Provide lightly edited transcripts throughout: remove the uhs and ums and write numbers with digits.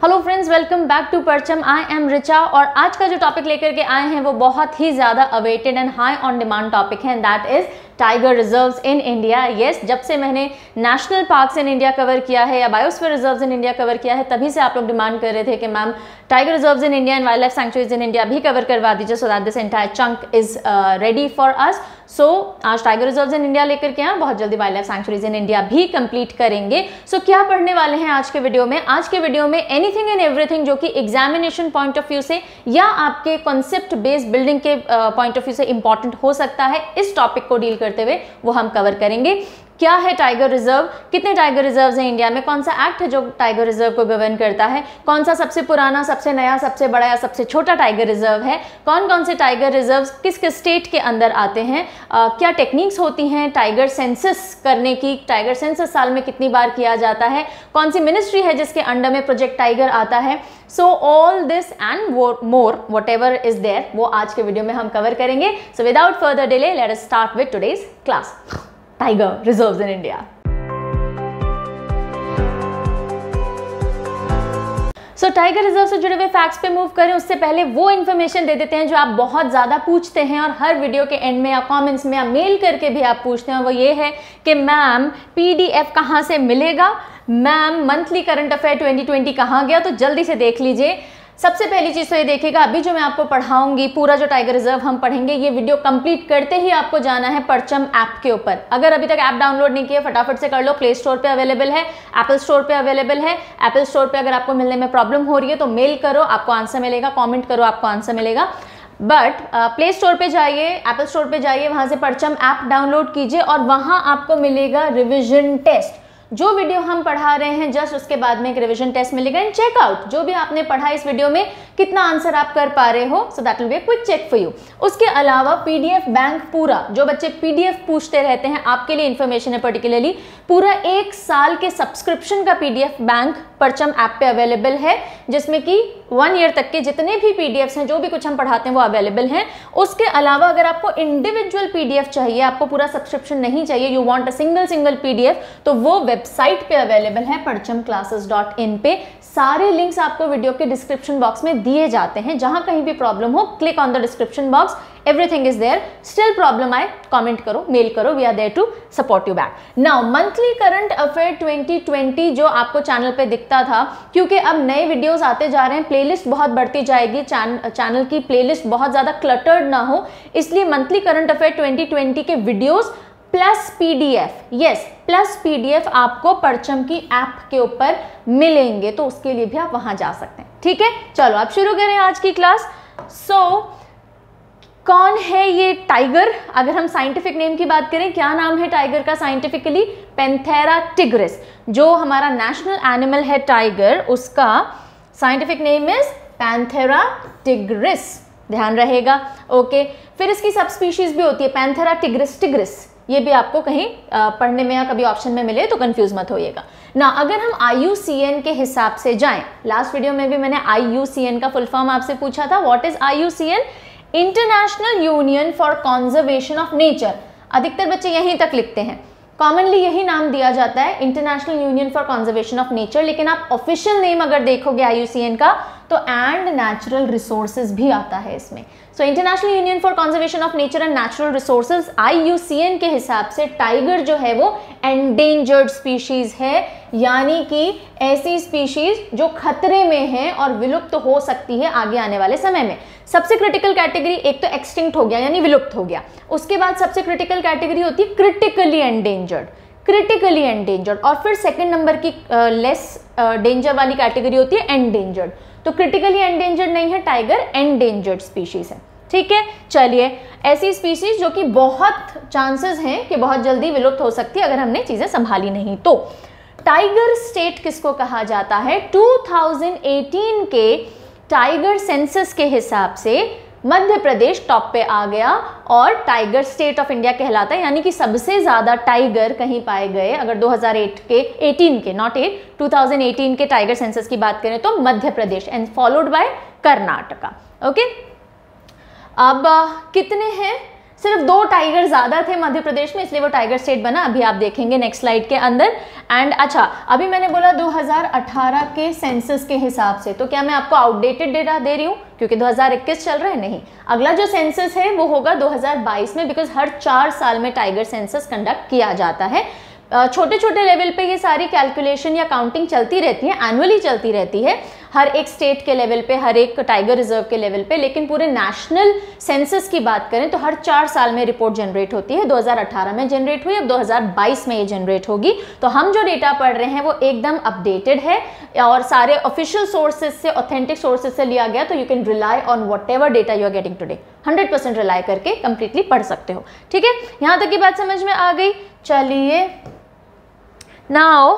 Hello friends, welcome back to Parcham. I M Richa और आज का जो टॉपिक लेकर के आए हैं वो बहुत ही ज़्यादा awaited and high on demand topic है, and that is tiger reserves in India. Yes, जब से मैंने national parks in India cover किया है या biosphere reserves in India cover किया है, तभी से आप लोग डिमांड कर रहे थे कि ma'am tiger reserves in India and wildlife sanctuaries in India भी कवर करवा दीजिए, so that this entire chunk is ready for us. So आज टाइगर रिजर्व्स इन इंडिया लेकर के आए, बहुत जल्दी wild life sanctuaries in India भी कंप्लीट करेंगे। सो क्या पढ़ने वाले हैं आज के वीडियो में? आज के वीडियो में एनीथिंग एंड एवरीथिंग जो कि एग्जामिनेशन पॉइंट ऑफ व्यू से या आपके कॉन्सेप्ट बेस्ड बिल्डिंग के पॉइंट ऑफ व्यू से इंपॉर्टेंट हो सकता है, इस टॉपिक को डील करते हुए वो हम कवर करेंगे। क्या है टाइगर रिजर्व, कितने टाइगर रिजर्व्स हैं इंडिया में, कौन सा एक्ट है जो टाइगर रिजर्व को गवर्न करता है, कौन सा सबसे पुराना, सबसे नया, सबसे बड़ा या सबसे छोटा टाइगर रिजर्व है, कौन कौन से टाइगर रिजर्व्स किस किस स्टेट के अंदर आते हैं, क्या टेक्निक्स होती हैं टाइगर सेंसस करने की, टाइगर सेंसस साल में कितनी बार किया जाता है, कौन सी मिनिस्ट्री है जिसके अंडर में प्रोजेक्ट टाइगर आता है। So all this and more whatever is there, वो आज के वीडियो में हम कवर करेंगे। So without further delay let us start with today's class. Tiger reserves in India. So tiger reserve से जुड़े हुए फैक्ट्स पे मूव करें उससे पहले वो इन्फॉर्मेशन दे देते हैं जो आप बहुत ज़्यादा पूछते हैं और हर वीडियो के एंड में या कमेंट्स में या मेल करके भी आप पूछते हैं। वो ये है कि मैम पीडीएफ कहाँ से मिलेगा, मैम मंथली करंट अफेयर 2020 कहाँ गया, तो जल्दी से देख लीजिए। सबसे पहली चीज़ तो ये देखिएगा, अभी जो मैं आपको पढ़ाऊंगी पूरा जो टाइगर रिजर्व हम पढ़ेंगे, ये वीडियो कंप्लीट करते ही आपको जाना है परचम ऐप के ऊपर। अगर अभी तक ऐप डाउनलोड नहीं किया फटाफट से कर लो, प्ले स्टोर पे अवेलेबल है, एप्पल स्टोर पे अवेलेबल है। एप्पल स्टोर पे अगर आपको मिलने में प्रॉब्लम हो रही है तो मेल करो, आपको आंसर मिलेगा, कॉमेंट करो, आपको आंसर मिलेगा। बट प्ले स्टोर पे जाइए, एप्पल स्टोर पे जाइए, वहाँ से परचम ऐप डाउनलोड कीजिए और वहाँ आपको मिलेगा रिविजन टेस्ट। जो वीडियो हम पढ़ा रहे हैं जस्ट उसके बाद में एक रिवीजन टेस्ट मिलेगा, एंड चेक आउट जो भी आपने पढ़ा इस वीडियो में कितना आंसर आप कर पा रहे हो, so that will be a quick check for you. उसके अलावा पीडीएफ बैंक पूरा, जो बच्चे पीडीएफ पूछते रहते हैं, आपके लिए इन्फॉर्मेशन है पर्टिकुलरली, पूरा 1 साल के सब्सक्रिप्शन का पीडीएफ बैंक परचम ऐप पे अवेलेबल है, जिसमें कि 1 ईयर तक के जितने भी पीडीएफ्स हैं, जो भी कुछ हम पढ़ाते हैं वो अवेलेबल हैं। उसके अलावा अगर आपको इंडिविजुअल पीडीएफ चाहिए, आपको पूरा सब्सक्रिप्शन नहीं चाहिए, you want a single PDF, तो वो वेबसाइट पे अवेलेबल है परचमclasses.in पे। सारे लिंक्स आपको वीडियो के डिस्क्रिप्शन बॉक्स में दिए जाते हैं, जहां कहीं भी प्रॉब्लम हो click on the description box, everything is there. Still problem आए कमेंट करो, मेल करो, we are there to support you back. Now monthly current affair 2020 जो आपको चैनल पे दिखता था, क्योंकि अब नए वीडियोस आते जा रहे हैं, प्लेलिस्ट बहुत बढ़ती जाएगी, चैनल की प्लेलिस्ट बहुत ज्यादा क्लटर्ड ना हो, इसलिए मंथली करंट अफेयर 2020 के videos plus PDF, yes plus PDF आपको परचम की ऐप के ऊपर मिलेंगे, तो उसके लिए भी आप वहां जा सकते हैं। ठीक है, चलो आप शुरू करें आज की क्लास। कौन है ये टाइगर? अगर हम साइंटिफिक नेम की बात करें, क्या नाम है टाइगर का साइंटिफिकली? Panthera tigris. जो हमारा नेशनल एनिमल है टाइगर, उसका scientific name is Panthera tigris, ध्यान रहेगा। ओके, फिर इसकी सब स्पीशीज भी होती है, पैंथेरा टिग्रिस, ये भी आपको कहीं पढ़ने में या कभी ऑप्शन में मिले तो कंफ्यूज मत होइएगा ना। अगर हम IUCN के हिसाब से जाएं, लास्ट वीडियो में भी मैंने IUCN का फुल फॉर्म आपसे पूछा था, what is IUCN? International union for conservation of nature. अधिकतर बच्चे यहीं तक लिखते हैं, कॉमनली यही नाम दिया जाता है, international union for conservation of nature, लेकिन आप ऑफिशियल नेम अगर देखोगे IUCN का तो एंड नेचुरल रिसोर्सेज भी आता है इसमें। So international union for conservation of nature and natural resources IUCN के हिसाब से टाइगर जो है वो एंडेंजर्ड स्पीशीज है, यानी कि ऐसी स्पीशीज जो खतरे में है और विलुप्त हो सकती है आगे आने वाले समय में। सबसे क्रिटिकल कैटेगरी, एक तो एक्सटिंक्ट हो गया यानी विलुप्त हो गया, उसके बाद सबसे क्रिटिकल कैटेगरी होती है क्रिटिकली एंडेंजर्ड, और फिर सेकंड नंबर की लेस डेंजर वाली कैटेगरी होती है एंडेंजर्ड। तो क्रिटिकली एंडेंजर्ड नहीं है टाइगर, एंडेंजर्ड स्पीशीज है। ठीक है, चलिए, ऐसी स्पीशीज जो कि बहुत चांसेस हैं कि बहुत जल्दी विलुप्त हो सकती है अगर हमने चीजें संभाली नहीं तो। टाइगर स्टेट किसको कहा जाता है? 2018 के टाइगर सेंसस के हिसाब से मध्य प्रदेश टॉप पे आ गया और टाइगर स्टेट ऑफ इंडिया कहलाता है, यानी कि सबसे ज्यादा टाइगर कहीं पाए गए अगर 2018 के टाइगर सेंसस की बात करें तो Madhya Pradesh, and followed by Karnataka. Okay, अब कितने हैं? सिर्फ 2 टाइगर ज़्यादा थे मध्य प्रदेश में, इसलिए वो टाइगर स्टेट बना। अभी आप देखेंगे नेक्स्ट स्लाइड के अंदर। एंड अच्छा, अभी मैंने बोला 2018 के सेंसस के हिसाब से, तो क्या मैं आपको आउटडेटेड डेटा दे रही हूँ क्योंकि 2021 चल रहा है? नहीं, अगला जो सेंसस है वो होगा 2022 में, बिकॉज हर 4 साल में टाइगर सेंसस कंडक्ट किया जाता है। छोटे छोटे लेवल पे ये सारी कैलकुलेशन या काउंटिंग चलती रहती है, एनुअली चलती रहती है, हर एक स्टेट के लेवल पे, हर एक टाइगर रिजर्व के लेवल पे। लेकिन पूरे नेशनल सेंसस की बात करें तो हर 4 साल में रिपोर्ट जनरेट होती है। 2018 में जनरेट हुई, अब 2022 में ये जनरेट होगी। तो हम जो डेटा पढ़ रहे हैं वो एकदम अपडेटेड है और सारे ऑफिशियल सोर्सेज से, ऑथेंटिक सोर्सेज से लिया गया। तो you can rely on whatever data you are getting today, 100% rely करके कंप्लीटली पढ़ सकते हो। ठीक है, यहाँ तक की बात समझ में आ गई। चलिए नाउ,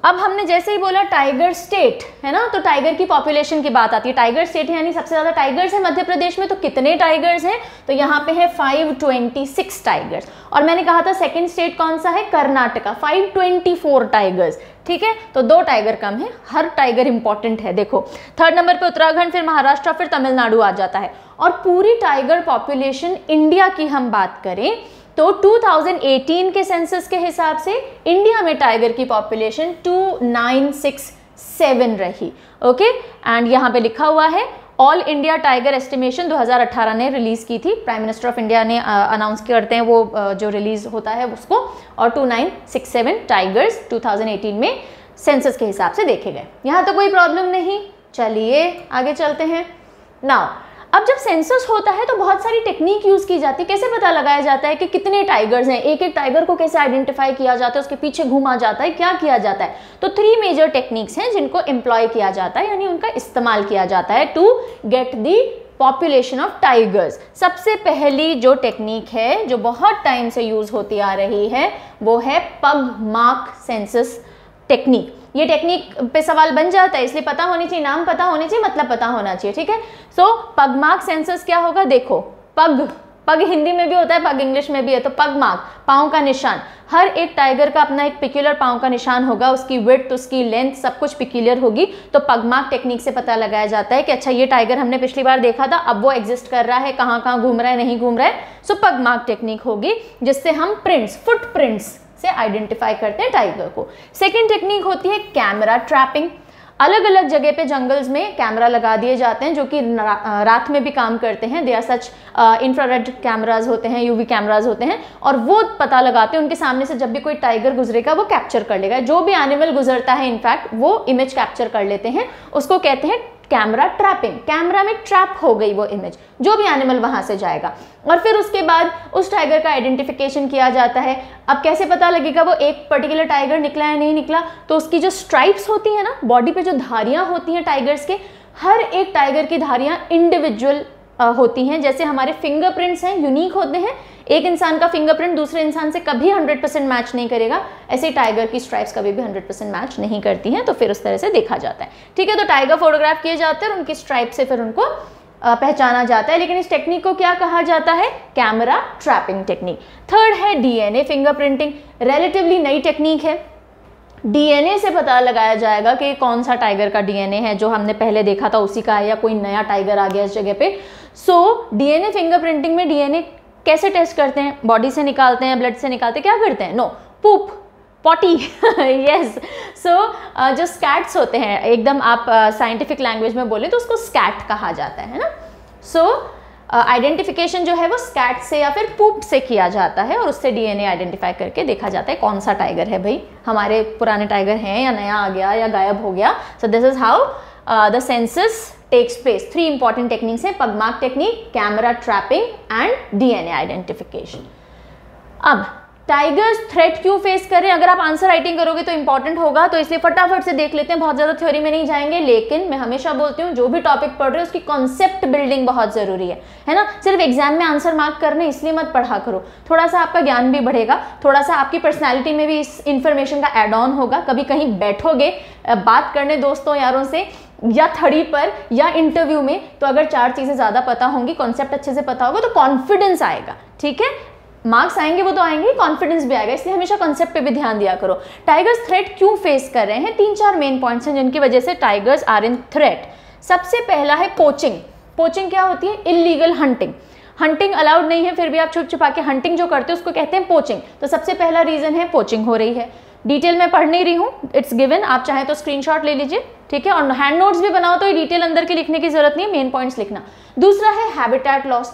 अब हमने जैसे ही बोला टाइगर स्टेट है ना, तो टाइगर की पॉपुलेशन की बात आती है। टाइगर स्टेट है यानी सबसे ज्यादा टाइगर्स है मध्य प्रदेश में। तो कितने टाइगर्स हैं? तो यहाँ पे है 526 टाइगर्स। और मैंने कहा था सेकंड स्टेट कौन सा है? कर्नाटका, 524 टाइगर्स। ठीक है, तो 2 टाइगर कम है, हर टाइगर इंपॉर्टेंट है। देखो, 3rd नंबर पे उत्तराखंड, फिर महाराष्ट्र, फिर तमिलनाडु आ जाता है। और पूरी टाइगर पॉपुलेशन इंडिया की हम बात करें तो 2018 के सेंसस के हिसाब से इंडिया में टाइगर की पॉपुलेशन 2967 रही। ओके, एंड यहाँ पे लिखा हुआ है ऑल इंडिया टाइगर एस्टिमेशन 2018 ने रिलीज की थी, प्राइम मिनिस्टर ऑफ इंडिया ने अनाउंस करते हैं वो जो रिलीज होता है उसको। और 2967 टाइगर्स 2018 में सेंसस के हिसाब से देखे गए। यहाँ तो कोई प्रॉब्लम नहीं। चलिए आगे चलते हैं। नाउ, अब जब सेंसस होता है तो बहुत सारी टेक्निक यूज की जाती है। कैसे पता लगाया जाता है कि कितने टाइगर्स हैं? एक एक टाइगर को कैसे आइडेंटिफाई किया जाता है, उसके पीछे घूमा जाता है, क्या किया जाता है? तो 3 मेजर टेक्निक्स हैं जिनको एम्प्लॉय किया जाता है, यानी उनका इस्तेमाल किया जाता है to get the population of tigers. सबसे पहली जो टेक्निक है जो बहुत टाइम से यूज होती आ रही है वो है पग मार्क सेंसस टेक्निक। ये टेक्निक पे सवाल बन जाता है, इसलिए पता होनी चाहिए, नाम पता होनी चाहिए, मतलब पता होना चाहिए। ठीक है, सो पग मार्क सेंसस क्या होगा? देखो, पग हिंदी में भी होता है, पग इंग्लिश में भी है। तो पग मार्क, पाँव का निशान। हर एक टाइगर का अपना एक पिक्यूलर पाँव का निशान होगा, उसकी विड्थ, उसकी लेंथ सब कुछ पिक्यूलर होगी। तो पग मार्क टेक्निक से पता लगाया जाता है कि अच्छा ये टाइगर हमने पिछली बार देखा था, अब वो एग्जिस्ट कर रहा है, कहाँ कहाँ घूम रहा है, नहीं घूम रहा है। सो पग मार्क टेक्निक होगी जिससे हम प्रिंट्स, फुट प्रिंट्स से आइडेंटिफाई करते हैं टाइगर को। सेकेंड टेक्निक होती है कैमरा ट्रैपिंग। अलग अलग जगह पे जंगल्स में कैमरा लगा दिए जाते हैं जो कि रात में भी काम करते हैं। They are such infrared cameras होते हैं, यूवी कैमराज होते हैं, और वो पता लगाते हैं उनके सामने से जब भी कोई टाइगर गुजरेगा वो कैप्चर कर लेगा। जो भी एनिमल गुजरता है इनफैक्ट वो इमेज कैप्चर कर लेते हैं, उसको कहते हैं कैमरा ट्रैपिंग। कैमरा में ट्रैप हो गई वो इमेज, जो भी एनिमल वहां से जाएगा। और फिर उसके बाद उस टाइगर का आइडेंटिफिकेशन किया जाता है। अब कैसे पता लगेगा वो एक पर्टिकुलर टाइगर निकला या नहीं निकला? तो उसकी जो स्ट्राइप्स होती है ना, बॉडी पे जो धारियां होती हैं टाइगर्स के, हर एक टाइगर की धारियां इंडिविजुअल होती हैं। जैसे हमारे फिंगरप्रिंट्स हैं, यूनिक होते हैं, एक इंसान का फिंगरप्रिंट दूसरे इंसान से कभी 100% मैच नहीं करेगा, ऐसे टाइगर की स्ट्राइप्स कभी भी 100% मैच नहीं करती हैं। तो फिर उस तरह से देखा जाता है। ठीक है, तो टाइगर फोटोग्राफ किए जाते हैं और उनकी स्ट्राइप से फिर उनको पहचाना जाता है। लेकिन इस टेक्निक को क्या कहा जाता है? Camera trapping technique. थर्ड है डीएनए फिंगरप्रिंटिंग। रिलेटिवली नई टेक्निक है। डीएनए से पता लगाया जाएगा कि कौन सा टाइगर का डीएनए है, जो हमने पहले देखा था उसी का है या कोई नया टाइगर आ गया इस जगह पे। सो डीएनए फिंगरप्रिंटिंग में डीएनए कैसे टेस्ट करते हैं? बॉडी से निकालते हैं, ब्लड से निकालते हैं, क्या करते हैं? नो, पूप, पॉटी। यस, सो जो स्कैट्स होते हैं, एकदम आप साइंटिफिक लैंग्वेज में बोले तो उसको स्कैट कहा जाता है ना। सो आइडेंटिफिकेशन जो है वो स्कैट से या फिर पूप से किया जाता है और उससे डीएनए आइडेंटिफाई करके देखा जाता है कौन सा टाइगर है, भाई हमारे पुराने टाइगर हैं या नया आ गया या गायब हो गया। So this is how the census takes place. 3 important techniques हैं, pug mark technique, camera trapping and DNA identification. अब टाइगर्स थ्रेट क्यों फेस कर रहे हैं? अगर आप आंसर राइटिंग करोगे तो इंपॉर्टेंट होगा, तो इसलिए फटाफट से देख लेते हैं, बहुत ज्यादा थ्योरी में नहीं जाएंगे। लेकिन मैं हमेशा बोलती हूँ जो भी टॉपिक पढ़ रहे हो उसकी कॉन्सेप्ट बिल्डिंग बहुत जरूरी है ना। सिर्फ एग्जाम में आंसर मार्क करने इसलिए मत पढ़ा करो, थोड़ा सा आपका ज्ञान भी बढ़ेगा, थोड़ा सा आपकी पर्सनैलिटी में भी इस इन्फॉर्मेशन का एड ऑन होगा। कभी कहीं बैठोगे बात करने दोस्तों यारों से या थड़ी पर या इंटरव्यू में, तो अगर 4 चीजें ज्यादा पता होंगी, कॉन्सेप्ट अच्छे से पता होगा, तो कॉन्फिडेंस आएगा। ठीक है, मार्क्स आएंगे वो तो आएंगे, कॉन्फिडेंस भी आएगा, इसलिए हमेशा कॉन्सेप्ट पे भी ध्यान दिया करो। टाइगर्स थ्रेट क्यों फेस कर रहे हैं? 3-4 मेन पॉइंट्स हैं जिनकी वजह से टाइगर्स आर इन थ्रेट। सबसे पहला है पोचिंग। पोचिंग क्या होती है? Illegal hunting. हंटिंग अलाउड नहीं है, फिर भी आप छुप छुपा के हंटिंग जो करते हो उसको कहते हैं पोचिंग। तो सबसे पहला रीजन है पोचिंग हो रही है। डिटेल में पढ़ नहीं रही हूँ, इट्स गिवन, आप चाहें तो स्क्रीनशॉट ले लीजिए, ठीक है। और हैंड नोट्स भी बनाओ तो ये डिटेल अंदर के लिखने की जरूरत नहीं है, मेन पॉइंट्स लिखना। दूसरा है habitat loss.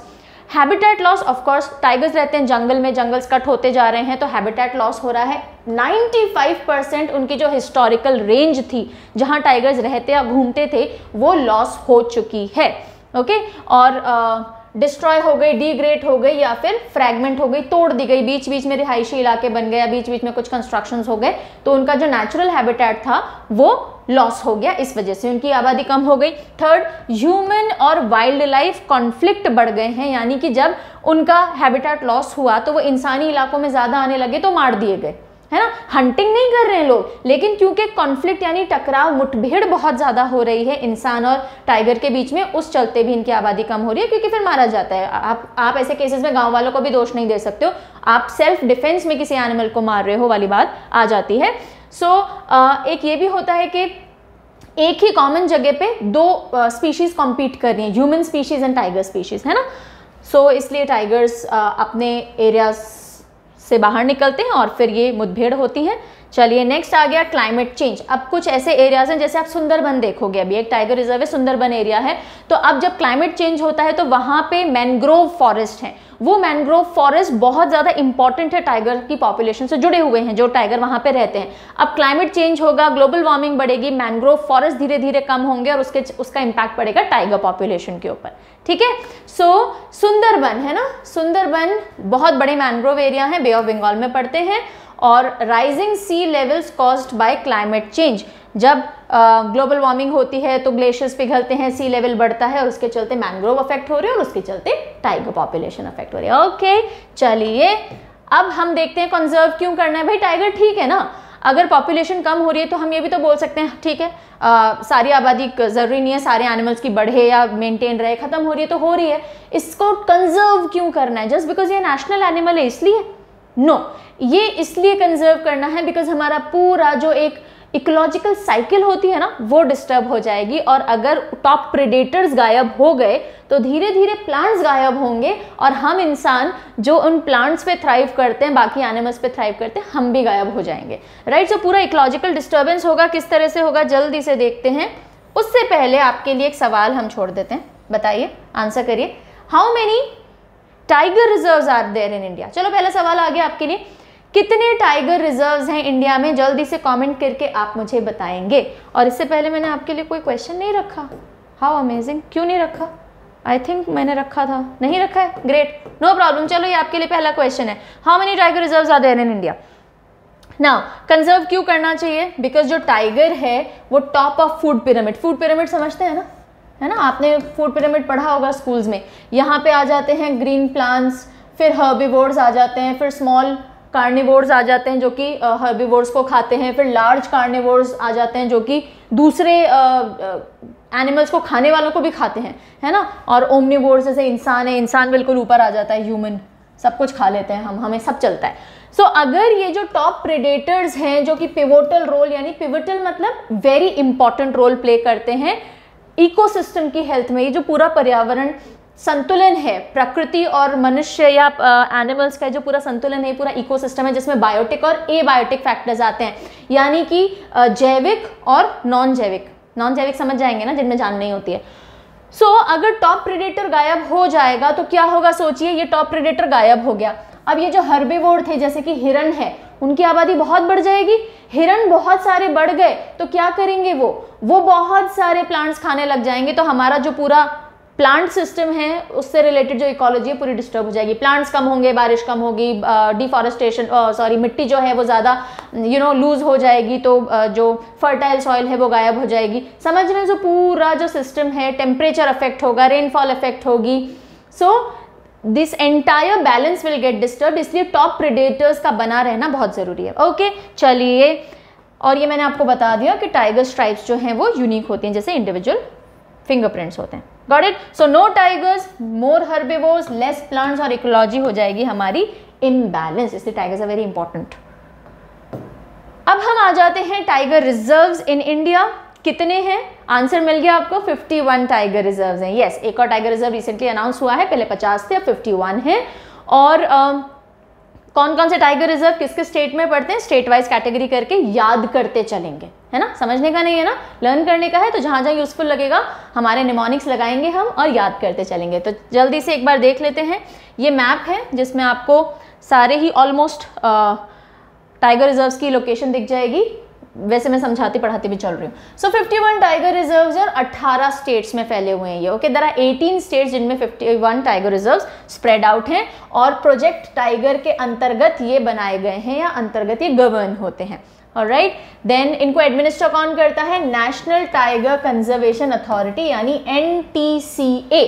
Habitat loss, of course tigers रहते हैं जंगल में, जंगल्स कट होते जा रहे हैं तो हैबिटेट लॉस हो रहा है। 95% उनकी जो हिस्टोरिकल रेंज थी जहां टाइगर्स रहते या घूमते थे वो लॉस हो चुकी है, ओके। और डिस्ट्रॉय हो गई, डिग्रेड हो गई या फिर फ्रैगमेंट हो गई, तोड़ दी गई, बीच बीच में रिहायशी इलाके बन गए या बीच बीच में कुछ कंस्ट्रक्शंस हो गए, तो उनका जो नेचुरल हैबिटेट था वो लॉस हो गया, इस वजह से उनकी आबादी कम हो गई। थर्ड, ह्यूमन और वाइल्ड लाइफ कॉन्फ्लिक्ट बढ़ गए हैं, यानी कि जब उनका हैबिटेट लॉस हुआ तो वो इंसानी इलाकों में ज़्यादा आने लगे तो मार दिए गए, है ना। हंटिंग नहीं कर रहे हैं लोग, लेकिन क्योंकि कॉन्फ्लिक्ट यानी टकराव, मुठभेड़ बहुत ज़्यादा हो रही है इंसान और टाइगर के बीच में, उस चलते भी इनकी आबादी कम हो रही है, क्योंकि फिर मारा जाता है। आप ऐसे केसेस में गांव वालों को भी दोष नहीं दे सकते हो, आप सेल्फ डिफेंस में किसी एनिमल को मार रहे हो वाली बात आ जाती है। सो एक ये भी होता है कि एक ही कॉमन जगह पे दो स्पीशीज कॉम्पीट कर रही हैं, human species and tiger species, है ना। सो इसलिए टाइगर्स अपने एरियाज से बाहर निकलते हैं और फिर ये मुठभेड़ होती है। चलिए नेक्स्ट आ गया क्लाइमेट चेंज। अब कुछ ऐसे एरियाज हैं, जैसे आप सुंदरबन देखोगे, अभी एक टाइगर रिजर्व है, सुंदरबन एरिया है, तो अब जब क्लाइमेट चेंज होता है तो वहां पे मैनग्रोव फॉरेस्ट है। वो मैनग्रोव फॉरेस्ट बहुत ज़्यादा इंपॉर्टेंट है, टाइगर की पॉपुलेशन से जुड़े हुए हैं जो टाइगर वहाँ पे रहते हैं। अब क्लाइमेट चेंज होगा, ग्लोबल वार्मिंग बढ़ेगी, मैनग्रोव फॉरेस्ट धीरे धीरे कम होंगे और उसका इम्पैक्ट पड़ेगा टाइगर पॉपुलेशन के ऊपर, ठीक है। सो सुंदरबन है ना, सुंदरबन बहुत बड़े मैनग्रोव एरिया है, बे ऑफ बंगाल में पड़ते हैं। और rising sea levels caused by climate change, जब ग्लोबल वार्मिंग होती है तो ग्लेशियर्स पिघलते हैं, सी लेवल बढ़ता है और उसके चलते मैंग्रोव अफेक्ट हो रहे हैं और उसके चलते टाइगर पॉपुलेशन अफेक्ट हो रही है, ओके। चलिए अब हम देखते हैं कंजर्व क्यों करना है। भाई टाइगर ठीक है ना, अगर पॉपुलेशन कम हो रही है तो हम ये भी तो बोल सकते हैं ठीक है, सारी आबादी जरूरी नहीं है सारे एनिमल्स की बढ़े या मेंटेन रहे, खत्म हो रही है तो हो रही है, इसको कंजर्व क्यों करना है? जस्ट बिकॉज ये नेशनल एनिमल है इसलिए? नो, ये इसलिए कंजर्व करना है बिकॉज हमारा पूरा जो एक इकोलॉजिकल साइकिल होती है ना वो डिस्टर्ब हो जाएगी। और अगर टॉप प्रेडेटर्स गायब हो गए तो धीरे धीरे प्लांट्स गायब होंगे और हम इंसान जो उन प्लांट्स पे थ्राइव करते हैं, बाकी एनिमल्स पे थ्राइव करते हैं, हम भी गायब हो जाएंगे, राइट। सो पूरा इकोलॉजिकल डिस्टर्बेंस होगा, किस तरह से होगा जल्दी से देखते हैं। उससे पहले आपके लिए एक सवाल हम छोड़ देते हैं, बताइए, आंसर करिए। How many tiger reserves are there in India? चलो पहला सवाल आ गया आपके लिए, कितने टाइगर रिजर्व्स हैं इंडिया में? जल्दी से कमेंट करके आप मुझे बताएंगे। और इससे पहले मैंने आपके लिए कोई क्वेश्चन नहीं रखा, हाउ अमेजिंग, क्यों नहीं रखा? आई थिंक मैंने रखा था, नहीं रखा है, ग्रेट, नो प्रॉब्लम। चलो ये आपके लिए पहला क्वेश्चन है, how many tiger reserves are there in India? Now conserve क्यों करना चाहिए? बिकॉज जो टाइगर है वो top of food pyramid, food pyramid समझते हैं ना, है ना, आपने फूड पिरामिड पढ़ा होगा स्कूल्स में। यहाँ पे आ जाते हैं ग्रीन प्लांट्स, फिर हर्बीवोर्स आ जाते हैं, फिर स्मॉल कार्निवोर्स आ जाते हैं जो कि हर्बीवोर्स को खाते हैं, फिर लार्ज कार्निवोर्स आ जाते हैं जो कि दूसरे एनिमल्स को खाने वालों को भी खाते हैं, है ना। और ओमनिवोर्स जैसे इंसान है, इंसान बिल्कुल ऊपर आ जाता है, ह्यूमन, सब कुछ खा लेते हैं हम, हमें सब चलता है। सो अगर ये जो टॉप प्रेडेटर्स हैं जो कि पिवोटल रोल, यानी पिवोटल मतलब वेरी इंपॉर्टेंट रोल प्ले करते हैं इकोसिस्टम की हेल्थ में, ये जो पूरा पर्यावरण संतुलन है, प्रकृति और मनुष्य या एनिमल्स का जो पूरा संतुलन है, पूरा इकोसिस्टम है जिसमें बायोटिक और एबायोटिक फैक्टर्स आते हैं, यानी कि जैविक और नॉन जैविक। नॉन जैविक समझ जाएंगे ना, जिनमें जान नहीं होती है। सो अगर टॉप प्रेडेटर गायब हो जाएगा तो क्या होगा? सोचिए, ये टॉप प्रेडेटर गायब हो गया, अब ये जो हर्बीवोर थे जैसे कि हिरन है, उनकी आबादी बहुत बढ़ जाएगी। हिरन बहुत सारे बढ़ गए तो क्या करेंगे? वो बहुत सारे प्लांट्स खाने लग जाएंगे, तो हमारा जो पूरा प्लांट सिस्टम है उससे रिलेटेड जो इकोलॉजी है पूरी डिस्टर्ब हो जाएगी। प्लांट्स कम होंगे, बारिश कम होगी, डिफॉरेस्टेशन मिट्टी जो है वो ज़्यादा लूज हो जाएगी, तो जो फर्टाइल सॉइल है वो गायब हो जाएगी। समझ रहे हैं? जो पूरा जो सिस्टम है, टेम्परेचर अफेक्ट होगा, रेनफॉल अफेक्ट होगी। So this entire balance will get disturb, इसलिए टॉप प्रेडेटर्स का बना रहना बहुत ज़रूरी है, ओके। चलिए, और ये मैंने आपको बता दिया कि टाइगर स्ट्राइप्स जो हैं वो यूनिक होती हैं, जैसे इंडिविजुअल फिंगरप्रिंट्स होते हैं। Got it? So no tigers, more herbivores, less plants, और इकोलॉजी हो जाएगी हमारी इम्बैलेंस, इसलिए टाइगर्स आर वेरी इंपॉर्टेंट। अब हम आ जाते हैं टाइगर रिजर्व्स इन इंडिया। कितने हैं? आंसर मिल गया आपको, 51 टाइगर रिजर्व्स हैं। यस, एक और टाइगर रिजर्व रिसेंटली अनाउंस हुआ है, पहले 50 थे, अब 51 है। और कौन कौन से टाइगर रिजर्व किस किस स्टेट में पड़ते हैं, स्टेट वाइज कैटेगरी करके याद करते चलेंगे, है ना। समझने का नहीं है ना, लर्न करने का है। तो जहाँ जहाँ यूजफुल लगेगा हमारे निमोनिक्स लगाएंगे हम और याद करते चलेंगे। तो जल्दी से एक बार देख लेते हैं। ये मैप है जिसमें आपको सारे ही ऑलमोस्ट टाइगर रिजर्व्स की लोकेशन दिख जाएगी। वैसे मैं समझाती पढ़ाती भी चल रही हूँ। सो 51 टाइगर रिजर्व्स और 18 स्टेट्स में फैले हुए हैं ये। ओके, देयर आर 18 स्टेट्स जिनमें 51 टाइगर रिजर्व्स स्प्रेड आउट हैं और प्रोजेक्ट टाइगर के अंतर्गत ये बनाए गए हैं या अंतर्गत ये गवर्न होते हैं। ऑलराइट, देन इनको एडमिनिस्टर कौन करता है? नेशनल टाइगर कंजर्वेशन अथॉरिटी यानी NTCA।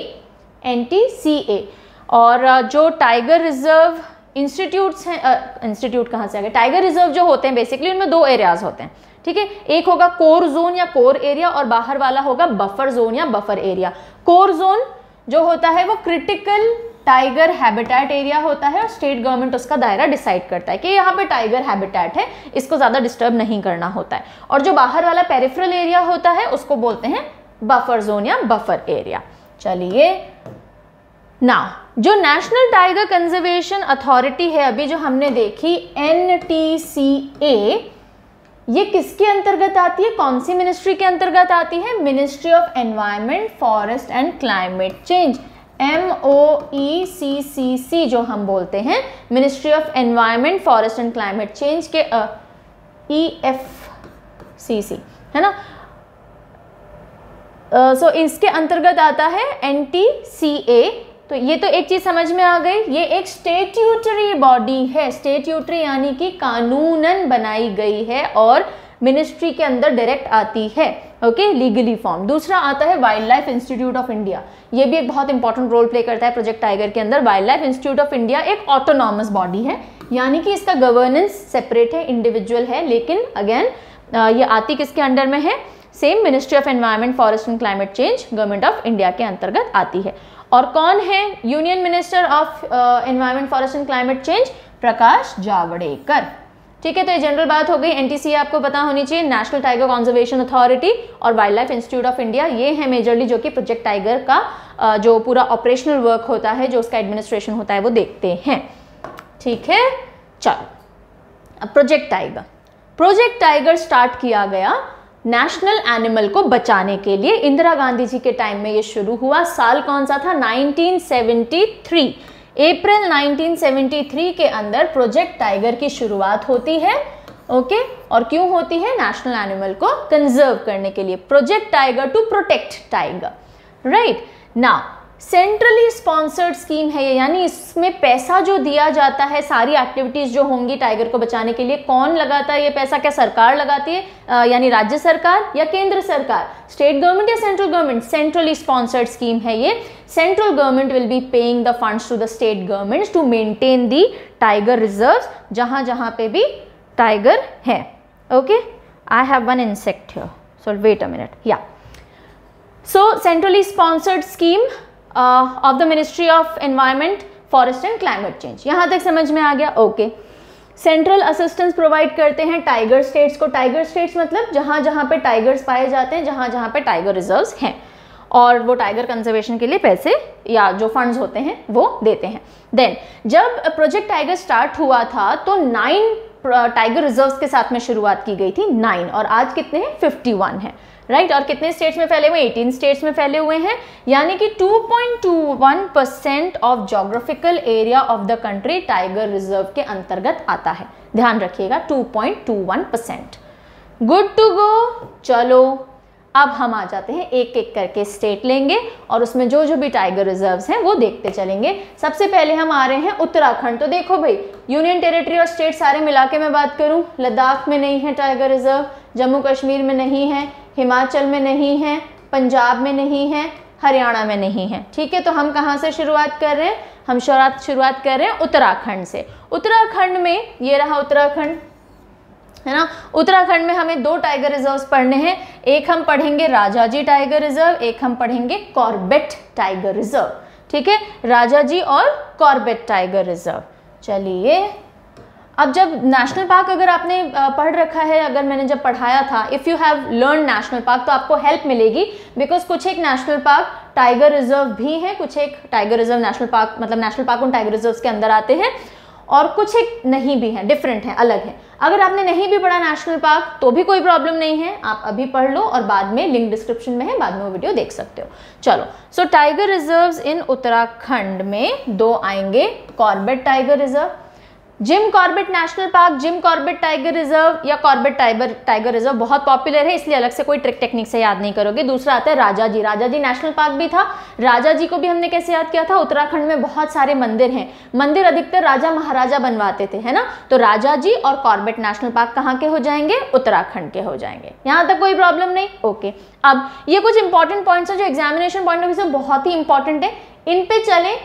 NTCA। और जो टाइगर रिजर्व इंस्टीट्यूट्स हैं, इंस्टीट्यूट कहाँ से आ गए, टाइगर रिजर्व जो होते हैं बेसिकली उनमें 2 एरियाज होते हैं, ठीक है। एक होगा कोर जोन या कोर एरिया और बाहर वाला होगा बफर जोन या बफर एरिया। कोर जोन जो होता है वो क्रिटिकल टाइगर हैबिटेट एरिया होता है और स्टेट गवर्नमेंट उसका दायरा डिसाइड करता है कि यहाँ पे टाइगर हैबिटेट है, इसको ज़्यादा डिस्टर्ब नहीं करना होता है। और जो बाहर वाला पेरिफेरल एरिया होता है उसको बोलते हैं बफर जोन या बफर एरिया। चलिए, ना जो नेशनल टाइगर कंजर्वेशन अथॉरिटी है अभी जो हमने देखी NTCA, ये किसके अंतर्गत आती है, कौन सी मिनिस्ट्री के अंतर्गत आती है? Ministry of environment, forest and climate change, MOECCC जो हम बोलते हैं, ministry of environment, forest and climate change के EFCC, है ना। सो इसके अंतर्गत आता है NTCA। तो ये तो एक चीज समझ में आ गई, ये एक स्टेट्यूटरी बॉडी है। स्टेट्यूटरी यानी कि कानूनन बनाई गई है और मिनिस्ट्री के अंदर डायरेक्ट आती है। Okay, legally form. दूसरा आता है wild life institute of India. ये भी एक बहुत इंपॉर्टेंट रोल प्ले करता है प्रोजेक्ट टाइगर के अंदर। Wild life institute of India एक ऑटोनॉमस बॉडी है, यानी कि इसका गवर्नेंस सेपरेट है, इंडिविजुअल है, लेकिन अगेन ये आती किसके अंडर में है? Same ministry of environment, forest and climate change, government of India के अंतर्गत आती है। और कौन है union minister of environment, forest and climate change? Prakash Javadekar. ठीक है, तो ये जनरल बात हो गई। NTCA आपको पता होनी चाहिए, नेशनल टाइगर कंजर्वेशन अथॉरिटी, और wild life institute of India, ये है मेजरली जो कि प्रोजेक्ट टाइगर का जो पूरा ऑपरेशनल वर्क होता है, जो उसका एडमिनिस्ट्रेशन होता है, वो देखते हैं। ठीक है, चलो अब प्रोजेक्ट टाइगर स्टार्ट किया गया नेशनल एनिमल को बचाने के लिए। इंदिरा गांधी जी के टाइम में ये शुरू हुआ। साल कौन सा था? 1973। अप्रैल 1973 के अंदर प्रोजेक्ट टाइगर की शुरुआत होती है। ओके, और क्यों होती है? नेशनल एनिमल को कंजर्व करने के लिए। Project tiger to protect tiger, right. Now centrally sponsored scheme है ये, यानी इसमें पैसा जो दिया जाता है, सारी एक्टिविटीज जो होंगी टाइगर को बचाने के लिए, कौन लगाता है ये पैसा? क्या सरकार लगाती है, यानी राज्य सरकार या केंद्र सरकार, स्टेट गवर्नमेंट या central government? Centrally sponsored scheme है ये। Central government will be paying the funds to the state governments to maintain the tiger reserves, जहां जहां पे भी टाइगर है। Okay, I have one insect here, so wait a minute. या so centrally sponsored scheme of the ministry of environment, forest and climate change. यहाँ तक समझ में आ गया? ओके। सेंट्रल असिस्टेंस प्रोवाइड करते हैं टाइगर स्टेट्स को। टाइगर स्टेट्स मतलब जहाँ जहाँ पे टाइगर्स पाए जाते हैं, जहाँ जहाँ पे टाइगर रिजर्व्स हैं, और वो टाइगर कंजर्वेशन के लिए पैसे या जो फंड्स होते हैं वो देते हैं। देन जब प्रोजेक्ट टाइगर स्टार्ट हुआ था तो 9 टाइगर रिजर्व्स के साथ में शुरुआत की गई थी, 9, और आज कितने हैं? 51 है, राइट। और कितने स्टेट्स में फैले हुए? 18 स्टेट्स में फैले हुए हैं, यानी कि 2.21% of geographical area of the country tiger reserve के अंतर्गत आता है। ध्यान रखिएगा, 2.21%। Good to go. चलो अब हम आ जाते हैं, एक एक करके स्टेट लेंगे और उसमें जो जो भी टाइगर रिजर्व्स हैं वो देखते चलेंगे। सबसे पहले हम आ रहे हैं उत्तराखंड। तो देखो भाई, यूनियन टेरिटरी और स्टेट सारे मिला के मैं बात करूं, लद्दाख में नहीं है टाइगर रिजर्व, जम्मू कश्मीर में नहीं है, हिमाचल में नहीं है, पंजाब में नहीं है, हरियाणा में नहीं है। ठीक है, तो हम कहाँ से शुरुआत कर रहे हैं? हम शुरुआत कर रहे हैं उत्तराखंड से। उत्तराखंड में ये रहा उत्तराखंड, है ना। उत्तराखंड में हमें 2 टाइगर रिजर्व्स पढ़ने हैं। एक हम पढ़ेंगे राजाजी टाइगर रिजर्व, एक हम पढ़ेंगे कॉर्बेट टाइगर रिजर्व। ठीक है, राजाजी और कॉर्बेट टाइगर रिजर्व। चलिए अब जब नेशनल पार्क अगर आपने पढ़ रखा है, अगर मैंने जब पढ़ाया था, if you have learn national park, तो आपको हेल्प मिलेगी, बिकॉज कुछ एक नेशनल पार्क टाइगर रिजर्व भी है, कुछ एक टाइगर रिजर्व नेशनल पार्क, मतलब नेशनल पार्क उन टाइगर रिजर्व के अंदर आते हैं, और कुछ एक नहीं भी है, डिफरेंट है, अलग है। अगर आपने नहीं भी पढ़ा नेशनल पार्क तो भी कोई प्रॉब्लम नहीं है, आप अभी पढ़ लो और बाद में लिंक डिस्क्रिप्शन में है, बाद में वो वीडियो देख सकते हो। चलो, सो टाइगर रिजर्व्स इन उत्तराखंड में 2 आएंगे, Corbett tiger reserve, Jim Corbett national park, Jim Corbett tiger reserve या कॉर्बेट टाइगर रिजर्व बहुत पॉपुलर है, इसलिए अलग से कोई ट्रिक टेक्निक से याद नहीं करोगे। दूसरा आता है राजाजी, राजाजी नेशनल पार्क भी था, राजाजी को भी हमने कैसे याद किया था, उत्तराखंड में बहुत सारे मंदिर हैं, मंदिर अधिकतर राजा महाराजा बनवाते थे, है ना, तो राजाजी और कॉर्बेट नेशनल पार्क कहाँ के हो जाएंगे, उत्तराखंड के हो जाएंगे। यहाँ तक कोई प्रॉब्लम नहीं, ओके। अब ये कुछ इंपॉर्टेंट पॉइंट्स हैं जो एग्जामिनेशन पॉइंट ऑफ व्यू से बहुत ही इंपॉर्टेंट है, इन पे चलें,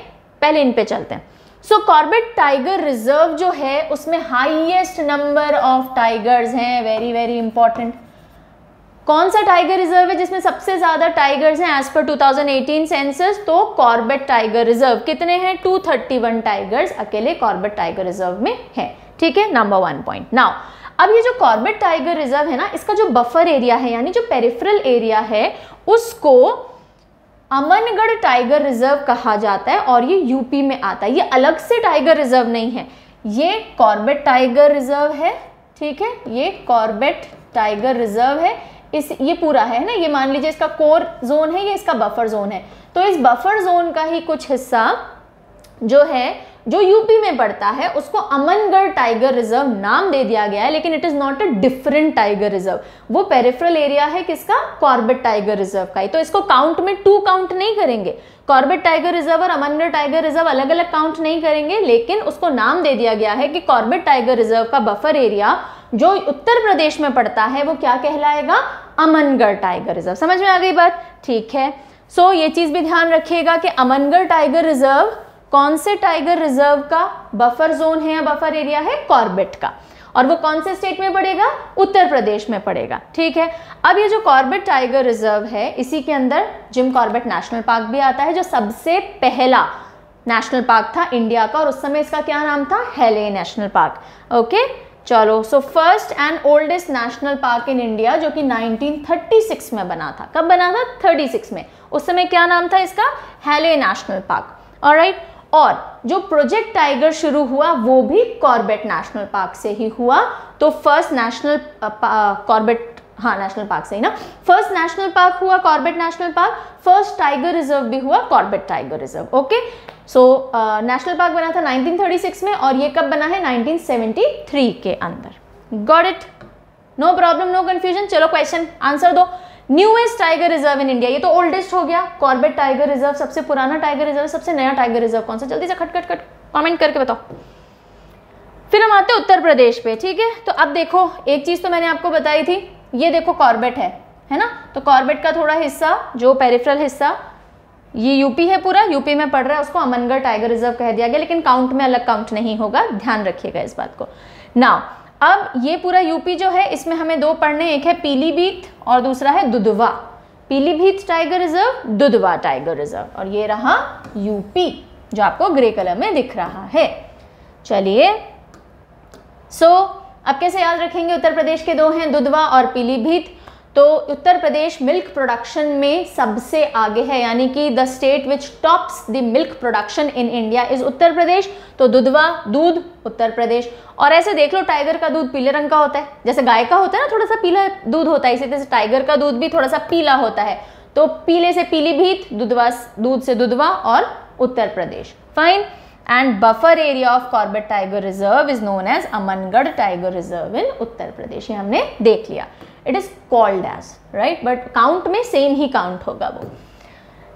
पहले इन पे चलते हैं। सो कॉर्बेट टाइगर रिजर्व जो है उसमें हाईएस्ट नंबर ऑफ टाइगर्स हैं, वेरी वेरी इंपॉर्टेंट। कौन सा टाइगर रिजर्व है जिसमें सबसे ज्यादा टाइगर्स हैं एज पर 2018 सेंसस, तो कॉर्बेट टाइगर रिजर्व। कितने हैं, 231 टाइगर्स अकेले कॉर्बेट टाइगर रिजर्व में है, ठीक है, नंबर 1 पॉइंट। नाउ अब ये जो कॉर्बेट टाइगर रिजर्व है ना, इसका जो बफर एरिया है यानी जो पेरिफेरल एरिया है उसको अमनगढ़ टाइगर रिजर्व कहा जाता है, और ये यूपी में आता है, ये अलग से टाइगर रिजर्व नहीं है, ये कॉर्बेट टाइगर रिजर्व है, ठीक है, ये कॉर्बेट टाइगर रिजर्व है, ये पूरा है ना, ये मान लीजिए इसका कोर जोन है, ये इसका बफर जोन है, तो इस बफर जोन का ही कुछ हिस्सा जो है जो यूपी में पड़ता है उसको अमनगढ़ टाइगर रिजर्व नाम दे दिया गया है, लेकिन it is not a different tiger reserve, वो पेरिफेरल एरिया है किसका, कॉर्बेट टाइगर रिजर्व का ही, तो इसको काउंट में 2 काउंट नहीं करेंगे, कॉर्बेट टाइगर रिजर्व और अमनगढ़ टाइगर रिजर्व अलग अलग काउंट नहीं करेंगे, लेकिन उसको नाम दे दिया गया है कि कॉर्बेट टाइगर रिजर्व का बफर एरिया जो उत्तर प्रदेश में पड़ता है वो क्या कहलाएगा, अमनगढ़ टाइगर रिजर्व। समझ में आ गई बात, ठीक है। सो ये चीज भी ध्यान रखिएगा कि अमनगढ़ टाइगर रिजर्व कौन से टाइगर रिजर्व का बफर जोन है या बफर एरिया है, कॉर्बेट का, और वो कौन से स्टेट में पड़ेगा, उत्तर प्रदेश में पड़ेगा, ठीक है। अब ये जो कॉर्बेट टाइगर रिजर्व है इसी के अंदर जिम कॉर्बेट नेशनल पार्क भी आता है, जो सबसे पहला नेशनल पार्क था इंडिया का, और उस समय इसका क्या नाम था, हैले नेशनल पार्क, ओके। चलो, so first and oldest national park in India जो कि 1936 में बना था, कब बना था, 36 में, उस समय क्या नाम था इसका, हैले नेशनल पार्क, ऑलराइट। और जो प्रोजेक्ट टाइगर शुरू हुआ वो भी कॉर्बेट नेशनल पार्क से ही हुआ, तो फर्स्ट नेशनल कॉर्बेट, हाँ नेशनल पार्क से ही ना, फर्स्ट नेशनल पार्क हुआ Corbett national park, first tiger reserve भी हुआ Corbett tiger reserve, okay. So national park बना था 1936 में, और ये कब बना है, 1973 के अंदर। Got it, no problem, no confusion. चलो क्वेश्चन आंसर दो। Newest tiger reserve in India, ये तो ओल्डेस्ट हो गया, कॉर्बेट टाइगर रिजर्व सबसे पुराना टाइगर रिजर्व, सबसे नया टाइगर रिजर्व कौन सा, जल्दी से खट खट खट कमेंट करके बताओ। फिर हम आते हैं उत्तर प्रदेश पे, ठीक है। तो अब देखो, एक चीज तो मैंने आपको बताई थी, ये देखो कॉर्बेट है ना, तो कॉर्बेट का थोड़ा हिस्सा जो पेरिफेरल हिस्सा ये यूपी है, पूरा यूपी में पड़ रहा है, उसको अमनगढ़ टाइगर रिजर्व कह दिया गया, लेकिन काउंट में अलग काउंट नहीं होगा, ध्यान रखिएगा इस बात को। नाउ अब ये पूरा यूपी जो है इसमें हमें 2 पढ़ने, एक है पीलीभीत और दूसरा है Dudhwa, Pilibhit tiger reserve, Dudhwa tiger reserve, और ये रहा यूपी जो आपको ग्रे कलर में दिख रहा है। चलिए, सो अब कैसे याद रखेंगे, उत्तर प्रदेश के 2 हैं, दुधवा और पीलीभीत। तो उत्तर प्रदेश मिल्क प्रोडक्शन में सबसे आगे है, यानी कि the state which tops the milk production in India is Uttar Pradesh, तो दुधवा दूध उत्तर प्रदेश। और ऐसे देख लो, टाइगर का दूध पीले रंग का होता है, जैसे गाय का होता है ना थोड़ा सा पीला दूध होता है, इसी तरह से टाइगर का दूध भी थोड़ा सा पीला होता है, तो पीले से पीलीभीत, दुधवा दूध से दुधवा और Uttar Pradesh, fine. And buffer area of Corbett tiger reserve is known as Amangarh tiger reserve in Uttar Pradesh, ये हमने देख लिया, it is called as, right, but count में सेम ही काउंट होगा वो।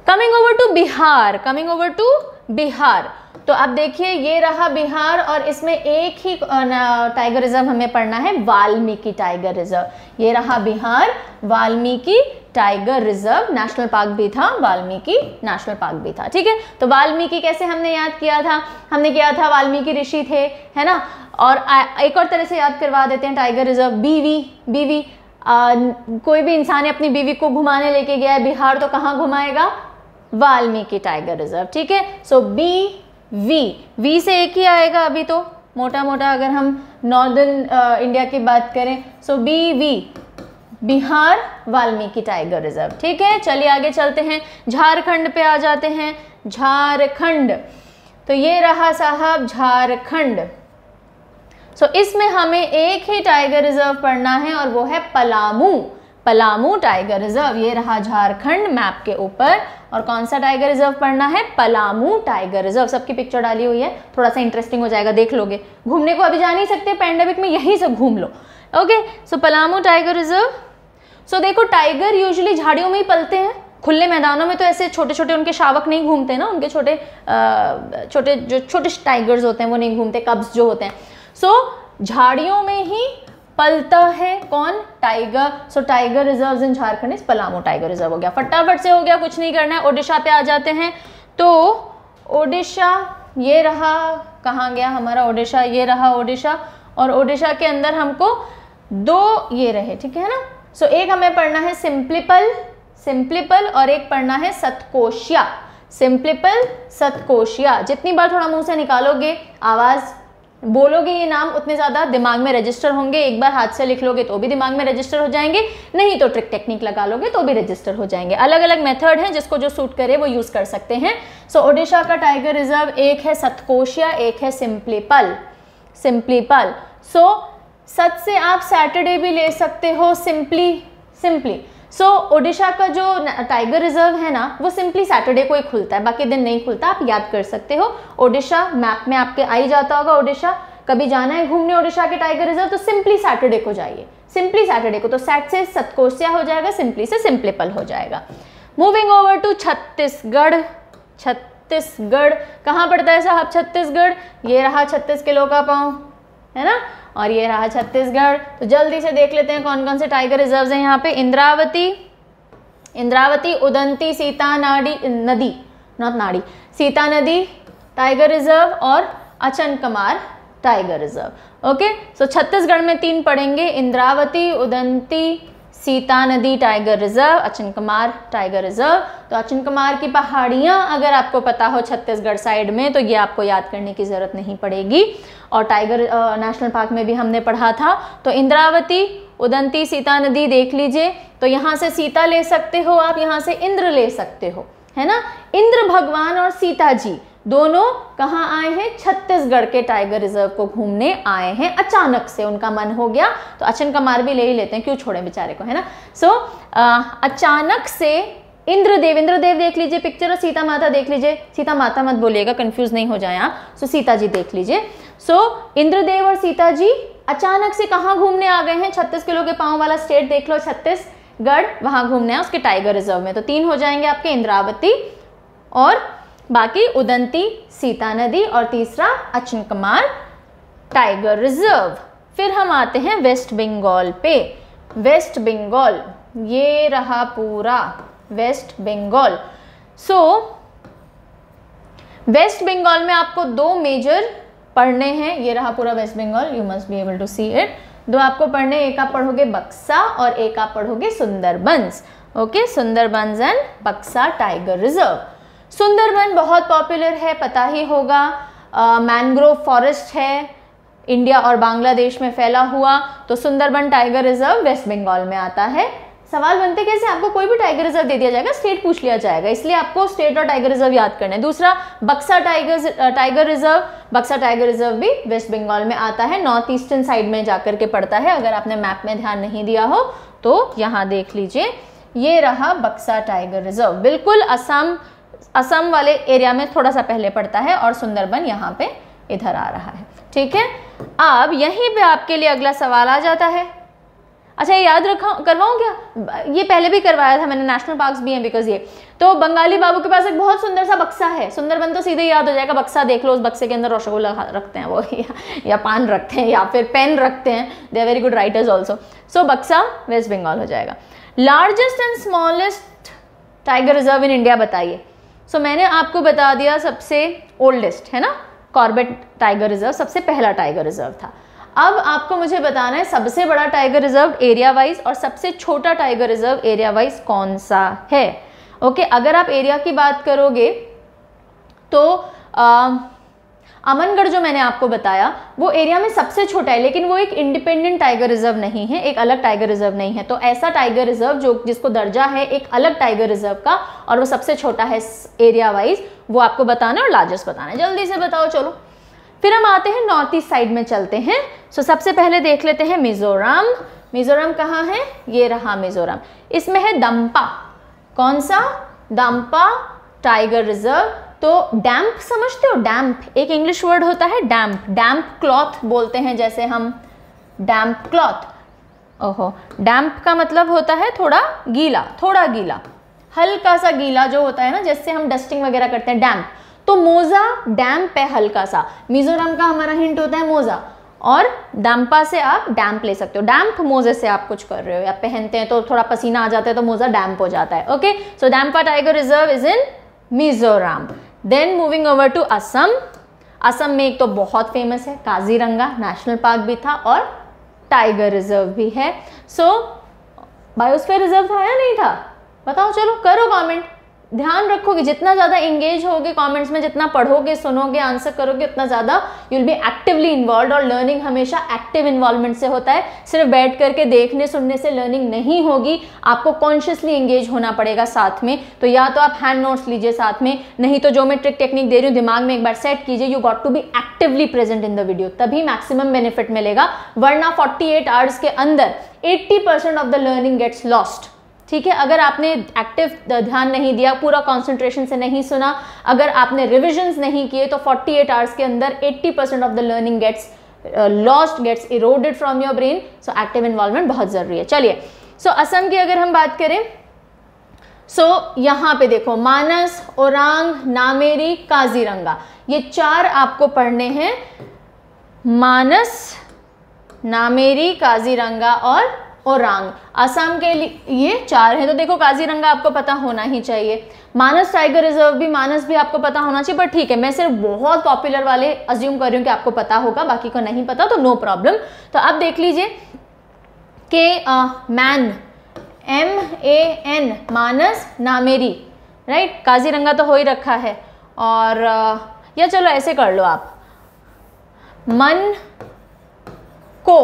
Coming over to Bihar, coming over to Bihar, तो अब देखिए ये रहा बिहार, और इसमें एक ही टाइगर रिजर्व हमें पढ़ना है, वाल्मीकि टाइगर रिजर्व, ये रहा Bihar, Valmiki tiger reserve, national park भी था, वाल्मीकि नेशनल पार्क भी था, ठीक है। तो वाल्मीकि कैसे हमने याद किया था, हमने किया था वाल्मीकि ऋषि थे, है ना, और एक और तरह से याद करवा देते हैं, टाइगर रिजर्व बीवी, कोई भी इंसान अपनी बीवी को घुमाने लेके गया है बिहार, तो कहाँ घुमाएगा, वाल्मीकि टाइगर रिजर्व, ठीक है। सो वी से एक ही आएगा अभी, तो मोटा मोटा अगर हम नॉर्दर्न इंडिया की बात करें, सो BV Bihar Valmiki tiger reserve. ठीक है, चलिए आगे चलते हैं, झारखंड पे आ जाते हैं। झारखंड, तो ये रहा साहब झारखंड। सो इसमें हमें एक ही टाइगर रिजर्व पढ़ना है और वो है पलामू, पलामू टाइगर रिजर्व। ये रहा झारखंड मैप के ऊपर, और कौन सा टाइगर रिजर्व पढ़ना है? Palamu tiger reserve. सबकी पिक्चर डाली हुई है, थोड़ा सा इंटरेस्टिंग हो जाएगा, देख लोगे। घूमने को अभी जा नहीं सकते पैंडेमिक में, यहीं से घूम लो। ओके, सो पलामू टाइगर रिजर्व। सो देखो, टाइगर यूजुअली झाड़ियों में ही पलते हैं, खुले मैदानों में तो ऐसे छोटे छोटे उनके शावक नहीं घूमते ना, उनके छोटे टाइगर्स होते हैं वो नहीं घूमते, कब्स जो होते हैं। सो झाड़ियों में ही पलता है कौन? टाइगर। सो टाइगर रिजर्व इन झारखंड इस पलामू टाइगर रिजर्व हो गया। फटाफट से हो गया, कुछ नहीं करना है। ओडिशा पे आ जाते हैं। तो ओडिशा ये रहा, कहाँ गया हमारा ओडिशा? ये रहा ओडिशा, और ओडिशा के अंदर हमको दो ये रहे, ठीक है ना। सो एक हमें पढ़ना है सिंप्लीपल, सिंप्लीपल, और एक पढ़ना है सतकोशिया। सिंप्लीपल, सतकोशिया। जितनी बार थोड़ा मुंह से निकालोगे, आवाज बोलोगे ये नाम, उतने ज्यादा दिमाग में रजिस्टर होंगे। एक बार हाथ से लिख लोगे तो भी दिमाग में रजिस्टर हो जाएंगे, नहीं तो ट्रिक टेक्निक लगा लोगे तो भी रजिस्टर हो जाएंगे। अलग अलग मेथड हैं, जिसको जो सूट करे वो यूज कर सकते हैं। सो ओडिशा का टाइगर रिजर्व एक है सतकोशिया, एक है सिंप्लीपल, सिंप्लीपल। सो सत से आप सैटरडे भी ले सकते हो, सिंपली। सो ओडिशा का जो टाइगर रिजर्व है ना, वो सिंपली सैटरडे को ही खुलता है, बाकी दिन नहीं खुलता। आप याद कर सकते हो, ओडिशा मैप में आपके आ ही जाता होगा। ओडिशा कभी जाना है घूमने ओडिशा के टाइगर रिजर्व, तो सिंपली सैटरडे को जाइए, सिंपली सैटरडे को। तो सैट से सतकोशिया हो जाएगा, सिंपली से सिंप्लीपल हो जाएगा। Moving over to Chhattisgarh. Chhattisgarh कहाँ पड़ता है साहब? छत्तीसगढ़ ये रहा 36 किलो का पाँव, है ना, और ये रहा छत्तीसगढ़। तो जल्दी से देख लेते हैं कौन कौन से टाइगर रिजर्व्स हैं यहाँ पे। इंद्रावती, उदंती, सीता नदी, नॉट नाड़ी, सीता नदी टाइगर रिजर्व, और अचनकमार टाइगर रिजर्व। ओके, सो छत्तीसगढ़ में 3 पढ़ेंगे, इंद्रावती, उदंती, सीता नदी tiger reserve, Achanakmar tiger reserve. तो अचनकमार की पहाड़ियाँ अगर आपको पता हो छत्तीसगढ़ साइड में, तो ये आपको याद करने की ज़रूरत नहीं पड़ेगी। और टाइगर नेशनल पार्क में भी हमने पढ़ा था। तो इंद्रावती, उदंती, सीता नदी देख लीजिए। तो यहाँ से सीता ले सकते हो आप, यहाँ से इंद्र ले सकते हो, है ना। इंद्र भगवान और सीता जी दोनों कहाँ आए हैं? छत्तीसगढ़ के टाइगर रिजर्व को घूमने आए हैं। अचानक से उनका मन हो गया, तो अचनकमार भी ले ही लेते हैं, क्यों छोड़े बेचारे को, है ना। सो अचानक से इंद्रदेव देख लीजिए पिक्चर, और सीता माता देख लीजिए। सीता माता मत बोलिएगा, कंफ्यूज नहीं हो जाए आप। सो सीता जी देख लीजिए। सो इंद्रदेव और सीता जी अचानक से कहाँ घूमने आ गए हैं? 36 किलो के पाँव वाला स्टेट देख लो, छत्तीसगढ़, वहां घूमने हैं उसके टाइगर रिजर्व में। तो 3 हो जाएंगे आपके, इंद्रावती, और बाकी उदंती, सीता नदी, और तीसरा अचनकमार टाइगर रिजर्व। फिर हम आते हैं वेस्ट बंगाल पे। वेस्ट बंगाल ये रहा पूरा west Bengal. So west Bengal में आपको 2 मेजर पढ़ने हैं। ये रहा पूरा west Bengal, you must be able to see it. 2 आपको पढ़ने, एक आप पढ़ोगे बक्सा और एक आप पढ़ोगे सुंदरबंस। ओके, सुंदरबंस एंड बक्सा टाइगर रिजर्व। सुंदरबन बहुत पॉपुलर है, पता ही होगा। मैंग्रोव फॉरेस्ट है, इंडिया और बांग्लादेश में फैला हुआ। तो Sundarban tiger reserve west Bengal में आता है। सवाल बनते कैसे? आपको कोई भी टाइगर रिजर्व दे दिया जाएगा, स्टेट पूछ लिया जाएगा, इसलिए आपको स्टेट और टाइगर रिजर्व याद करना है। दूसरा बक्सा टाइगर रिजर्व, बक्सा टाइगर रिजर्व भी वेस्ट बंगाल में आता है, नॉर्थ ईस्टर्न साइड में जाकर के पड़ता है। अगर आपने मैप में ध्यान नहीं दिया हो तो यहाँ देख लीजिए, ये रहा बक्सा टाइगर रिजर्व, बिल्कुल असम वाले एरिया में थोड़ा सा पहले पड़ता है, और सुंदरबन यहाँ पे इधर आ रहा है। ठीक है, अब यहीं पे आपके लिए अगला सवाल आ जाता है। अच्छा, ये याद करवाऊं क्या? ये पहले भी करवाया था मैंने, नेशनल पार्क्स भी हैं बिकॉज ये। तो बंगाली बाबू के पास एक बहुत सुंदर सा बक्सा है, सुंदरबन तो सीधे याद हो जाएगा। बक्सा देख लो, उस बक्से के अंदर रसगुल्ला रखते हैं वो, या पान रखते हैं, या फिर पेन रखते हैं। They are very good writers also. So Buxa West Bengal हो जाएगा। Largest and smallest tiger reserve in India बताइए। सो मैंने आपको बता दिया सबसे ओल्डेस्ट है ना, कॉर्बेट टाइगर रिजर्व सबसे पहला टाइगर रिजर्व था। अब आपको मुझे बताना है सबसे बड़ा टाइगर रिजर्व एरिया वाइज और सबसे छोटा टाइगर रिजर्व एरिया वाइज कौन सा है। ओके, अगर आप एरिया की बात करोगे तो अमनगढ़ जो मैंने आपको बताया वो एरिया में सबसे छोटा है, लेकिन वो एक इंडिपेंडेंट टाइगर रिजर्व नहीं है, एक अलग टाइगर रिजर्व नहीं है। तो ऐसा टाइगर रिजर्व जो जिसको दर्जा है एक अलग टाइगर रिजर्व का और वो सबसे छोटा है एरिया वाइज, वो आपको बताना और लार्जेस्ट बताना है। जल्दी से बताओ चलो। फिर हम आते हैं नॉर्थ ईस्ट साइड में चलते हैं। सो सबसे पहले देख लेते हैं मिजोरम। मिजोरम कहाँ है? ये रहा मिजोरम। इसमें है दम्पा। कौन सा? Dampa tiger reserve. तो डैम्प समझते हो? डैम्प एक इंग्लिश वर्ड होता है डैम्प। डैम्प क्लॉथ बोलते हैं, जैसे हम डैम्प क्लॉथ। ओहो, डैम्प का मतलब होता है थोड़ा गीला, थोड़ा गीला, हल्का सा गीला जो होता है ना, जैसे हम डस्टिंग वगैरह करते हैं, डैम्प। तो मोजा डैम्प है हल्का सा। मिजोरम का हमारा हिंट होता है मोजा, और दाम्पा से आप डैम्प ले सकते हो। डैम्प मोजे से आप कुछ कर रहे हो या पहनते हैं तो थोड़ा पसीना आ जाता है तो मोजा डैम्प हो जाता है। Okay, so Dampa tiger reserve is in Mizoram. Then moving over to Assam. Assam में एक तो बहुत फेमस है काजीरंगा, नेशनल पार्क भी था और टाइगर रिजर्व भी है। सो बायोस्फीयर रिजर्व था या नहीं था? बताओ चलो, करो कमेंट। ध्यान रखोगे, जितना ज़्यादा एंगेज होगे कमेंट्स में, जितना पढ़ोगे, सुनोगे, आंसर करोगे, उतना ज़्यादा you will be actively involve. और लर्निंग हमेशा एक्टिव इन्वॉल्वमेंट से होता है, सिर्फ बैठ करके देखने सुनने से लर्निंग नहीं होगी, आपको कॉन्शियसली एंगेज होना पड़ेगा साथ में। तो या तो आप हैंड नोट्स लीजिए साथ में, नहीं तो जो मैं ट्रिक टेक्निक दे रही हूँ दिमाग में एक बार सेट कीजिए। You got to be actively present in the video, तभी मैक्सिमम बेनिफिट मिलेगा। वरना 48 आवर्स के अंदर 80% of the learning gets lost. ठीक है, अगर आपने एक्टिव ध्यान नहीं दिया, पूरा कंसंट्रेशन से नहीं सुना, अगर आपने रिविजन्स नहीं किए, तो 48 आवर्स के अंदर 80% of the learning gets lost, gets eroded from your brain. So active involvement बहुत जरूरी है। चलिए, सो असम की अगर हम बात करें, सो यहाँ पे देखो मानस, ओरांग, नामेरी, काजीरंगा, ये 4 आपको पढ़ने हैं। मानस, नामेरी, काजीरंगा और ओरांग। असम के लिए ये 4 हैं। तो देखो काजीरंगा आपको पता होना ही चाहिए, मानस टाइगर रिजर्व भी, मानस भी आपको पता होना चाहिए। पर ठीक है, मैं सिर्फ बहुत पॉपुलर वाले अज्यूम कर रही हूँ कि आपको पता होगा, बाकी को नहीं पता तो नो प्रॉब्लम। तो अब देख लीजिए कि मैन, MAN, मानस, नामेरी, राइट। काजीरंगा तो हो ही रखा है। और या चलो ऐसे कर लो आप, मन को,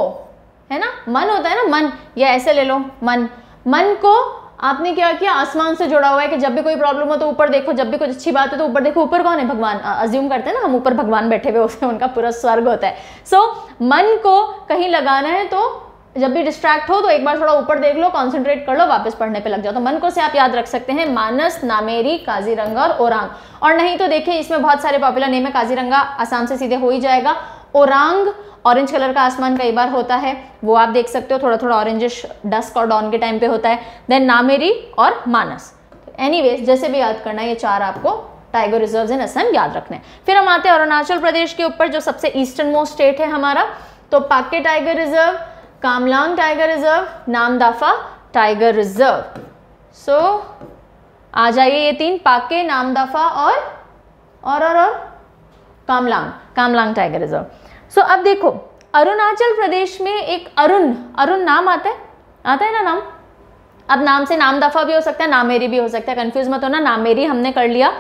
है ना, मन होता है ना, मन, या ऐसे ले लो मन। मन को आपने क्या किया? आसमान से जुड़ा हुआ है कि जब भी कोई प्रॉब्लम हो तो ऊपर देखो, जब भी कुछ अच्छी बात है तो ऊपर देखो। ऊपर कौन है? भगवान। अज्यूम करते हैं ना हम, ऊपर भगवान बैठे हुए होते हैं, उनका पूरा स्वर्ग होता है। सो मन को कहीं लगाना है तो जब भी डिस्ट्रैक्ट हो तो एक बार थोड़ा ऊपर देख लो, कॉन्सेंट्रेट कर लो, वापस पढ़ने पे लग जाओ। तो मन को से आप याद रख सकते हैं मानस, नामेरी, काजीरंगा और ओरांग। और नहीं तो देखिए इसमें बहुत सारे पॉपुलर नेम है। काजीरंगा आसाम से सीधे हो ही जाएगा। ओरांग ऑरेंज कलर का आसमान कई बार होता है, वो आप देख सकते हो, थोड़ा थोड़ा ऑरेंजिश डस्क और डॉन के टाइम पे होता है। देन नामेरी और मानस। एनीवेज जैसे भी याद करना है, ये 4 आपको टाइगर रिजर्व्स इन असम याद रखने हैं। फिर हम आते हैं अरुणाचल प्रदेश के ऊपर, जो सबसे ईस्टर्न मोस्ट स्टेट है हमारा। तो Pakke tiger reserve, Kamlang tiger reserve, Namdapha tiger reserve. So आ जाइए ये 3, पाके, नामदाफा और कामलांग टाइगर रिजर्व। सो अब देखो अरुणाचल प्रदेश में एक अरुण नाम आता है ना नाम। अब नाम से नामदाफा भी हो सकता है, नामेरी भी हो सकता है, कंफ्यूज मत होना। नामेरी हमने कर लिया,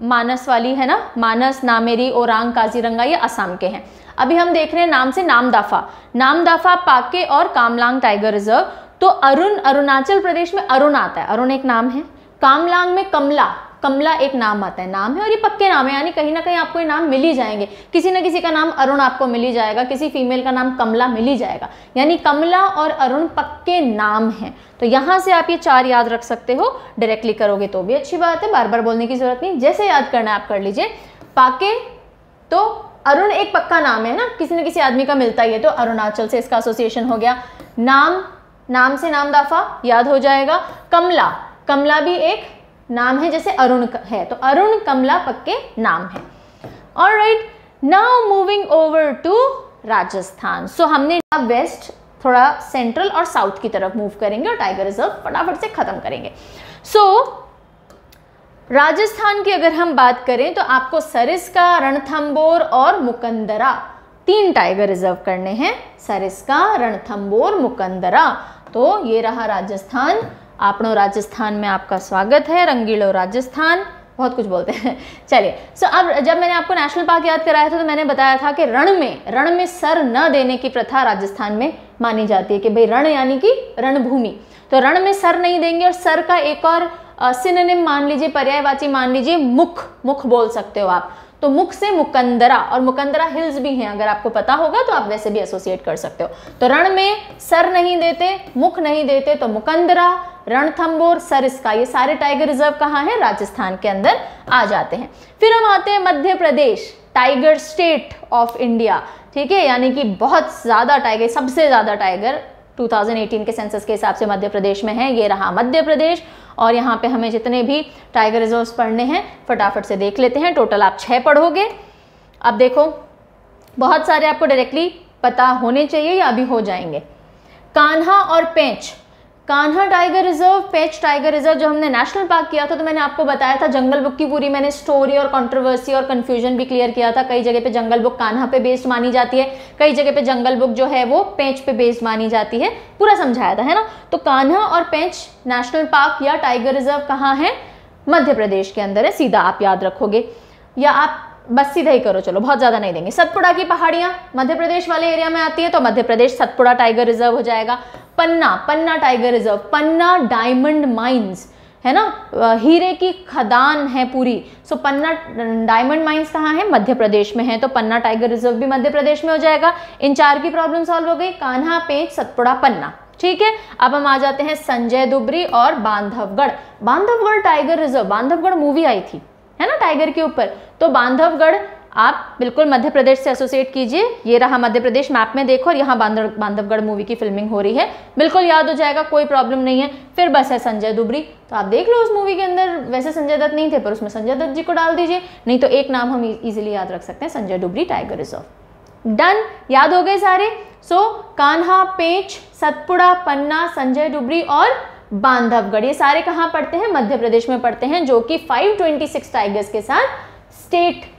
मानस वाली है ना, मानस, नामेरी, ओरांग, काजीरंगा, ये असम के हैं। अभी हम देख रहे हैं नाम से नामदाफा, पाके और कामलांग टाइगर रिजर्व। तो अरुणाचल प्रदेश में अरुण आता है, अरुण एक नाम है। कामलांग में कमला एक नाम आता है, नाम है, और ये पक्के नाम है, यानी कहीं ना कहीं आपको ये नाम मिल ही जाएंगे। किसी न किसी का नाम अरुण आपको मिल ही जाएगा, किसी फीमेल का नाम कमला मिल ही जाएगा, यानी कमला और अरुण पक्के नाम हैं। तो यहाँ से आप ये 4 याद रख सकते हो। डायरेक्टली करोगे तो भी अच्छी बात है, बार बार बोलने की जरूरत नहीं, जैसे याद करना है आप कर लीजिए। पाके, तो अरुण एक पक्का नाम है ना, किसी न किसी आदमी का मिलता ही है, तो अरुणाचल से इसका एसोसिएशन हो गया। नाम से नामदाफा याद हो जाएगा। कमला भी एक नाम है जैसे अरुण है, तो अरुण, कमला पक्के नाम है। Alright, now moving over to Rajasthan. So हमने अब वेस्ट, थोड़ा सेंट्रल और साउथ की तरफ मूव करेंगे और टाइगर रिजर्व फटाफट से खत्म करेंगे। सो राजस्थान की अगर हम बात करें तो आपको सरिस्का, रणथंबोर और मुकंदरा 3 टाइगर रिजर्व करने हैं। सरिस्का, रणथंबोर, मुकंदरा। तो ये रहा राजस्थान। आपनो राजस्थान में आपका स्वागत है, रंगीलो राजस्थान। बहुत कुछ बोलते हैं। चलिए, सो अब जब मैंने आपको नेशनल पार्क याद कराया था तो मैंने बताया था कि रण में सर न देने की प्रथा राजस्थान में मानी जाती है कि भाई रण यानी कि रणभूमि, तो रण में सर नहीं देंगे। और सर का एक और सिनोनिम मान लीजिए, पर्यायवाची मान लीजिए मुख बोल सकते हो आप। तो मुख से मुकंदरा, और मुकंदरा हिल्स भी हैं, अगर आपको पता होगा तो आप वैसे भी एसोसिएट कर सकते हो। तो रण में सर नहीं देते, मुख नहीं देते, तो मुकंदरा, रणथंबोर, सरिस्का, ये सारे टाइगर रिजर्व कहाँ हैं? राजस्थान के अंदर आ जाते हैं। फिर हम आते हैं Madhya Pradesh, tiger state of India, ठीक है, यानी कि बहुत ज्यादा टाइगर, सबसे ज्यादा टाइगर 2018 के सेंसस के हिसाब से मध्य प्रदेश में है। ये रहा मध्य प्रदेश, और यहाँ पे हमें जितने भी टाइगर रिजर्व्स पढ़ने हैं फटाफट से देख लेते हैं। टोटल आप 6 पढ़ोगे। अब देखो, बहुत सारे आपको डायरेक्टली पता होने चाहिए या अभी हो जाएंगे। कान्हा और पेंच, कान्हा टाइगर रिजर्व, पेंच टाइगर रिजर्व, जो हमने नेशनल पार्क किया था तो मैंने आपको बताया था, जंगल बुक की पूरी मैंने स्टोरी और कंट्रोवर्सी और कंफ्यूजन भी क्लियर किया था। कई जगह पे जंगल बुक कान्हा पे बेस्ड मानी जाती है, कई जगह पे जंगल बुक जो है वो पेंच पे बेस्ड मानी जाती है, पूरा समझाया था, है ना। तो कान्हा और पेंच नेशनल पार्क या टाइगर रिजर्व कहाँ है? मध्य प्रदेश के अंदर है, सीधा आप याद रखोगे, या आप बस सीधा ही करो, चलो बहुत ज्यादा नहीं देंगे। सतपुड़ा की पहाड़ियां मध्य प्रदेश वाले एरिया में आती है, तो मध्य प्रदेश सतपुड़ा टाइगर रिजर्व हो जाएगा। पन्ना टाइगर रिजर्व, पन्ना डायमंड माइंस है ना, हीरे की खदान है पूरी। सो पन्ना डायमंड माइंस कहाँ है? मध्य प्रदेश में है, तो पन्ना टाइगर रिजर्व भी मध्य प्रदेश में हो जाएगा। इन 4 की प्रॉब्लम सॉल्व हो गई, कान्हा, पेंच, सतपुड़ा, पन्ना, ठीक है। अब हम आ जाते हैं संजय दुबरी और Bandhavgarh. Bandhavgarh tiger reserve, Bandhavgarh movie आई थी, है ना, टाइगर के ऊपर, तो बांधवगढ़ आप बिल्कुल मध्य प्रदेश से एसोसिएट कीजिए। ये रहा मध्य प्रदेश, मैप में देखो, और यहाँ बांधवगढ़ मूवी की फिल्मिंग हो रही है, बिल्कुल याद हो जाएगा, कोई प्रॉब्लम नहीं है। फिर बस है संजय दुबरी, तो आप देख लो उस मूवी के अंदर वैसे संजय दत्त नहीं थे, पर उसमें संजय दत्त जी को डाल दीजिए, नहीं तो एक नाम हम इजीली याद रख सकते हैं, संजय दुबरी टाइगर रिजर्व। डन, याद हो गए सारे। सो कान्हा, पेंच, सतपुड़ा, पन्ना, संजय दुबरी और बांधवगढ़, ये सारे कहाँ पड़ते हैं? मध्य प्रदेश में पड़ते हैं, जो कि 526 टाइगर्स के साथ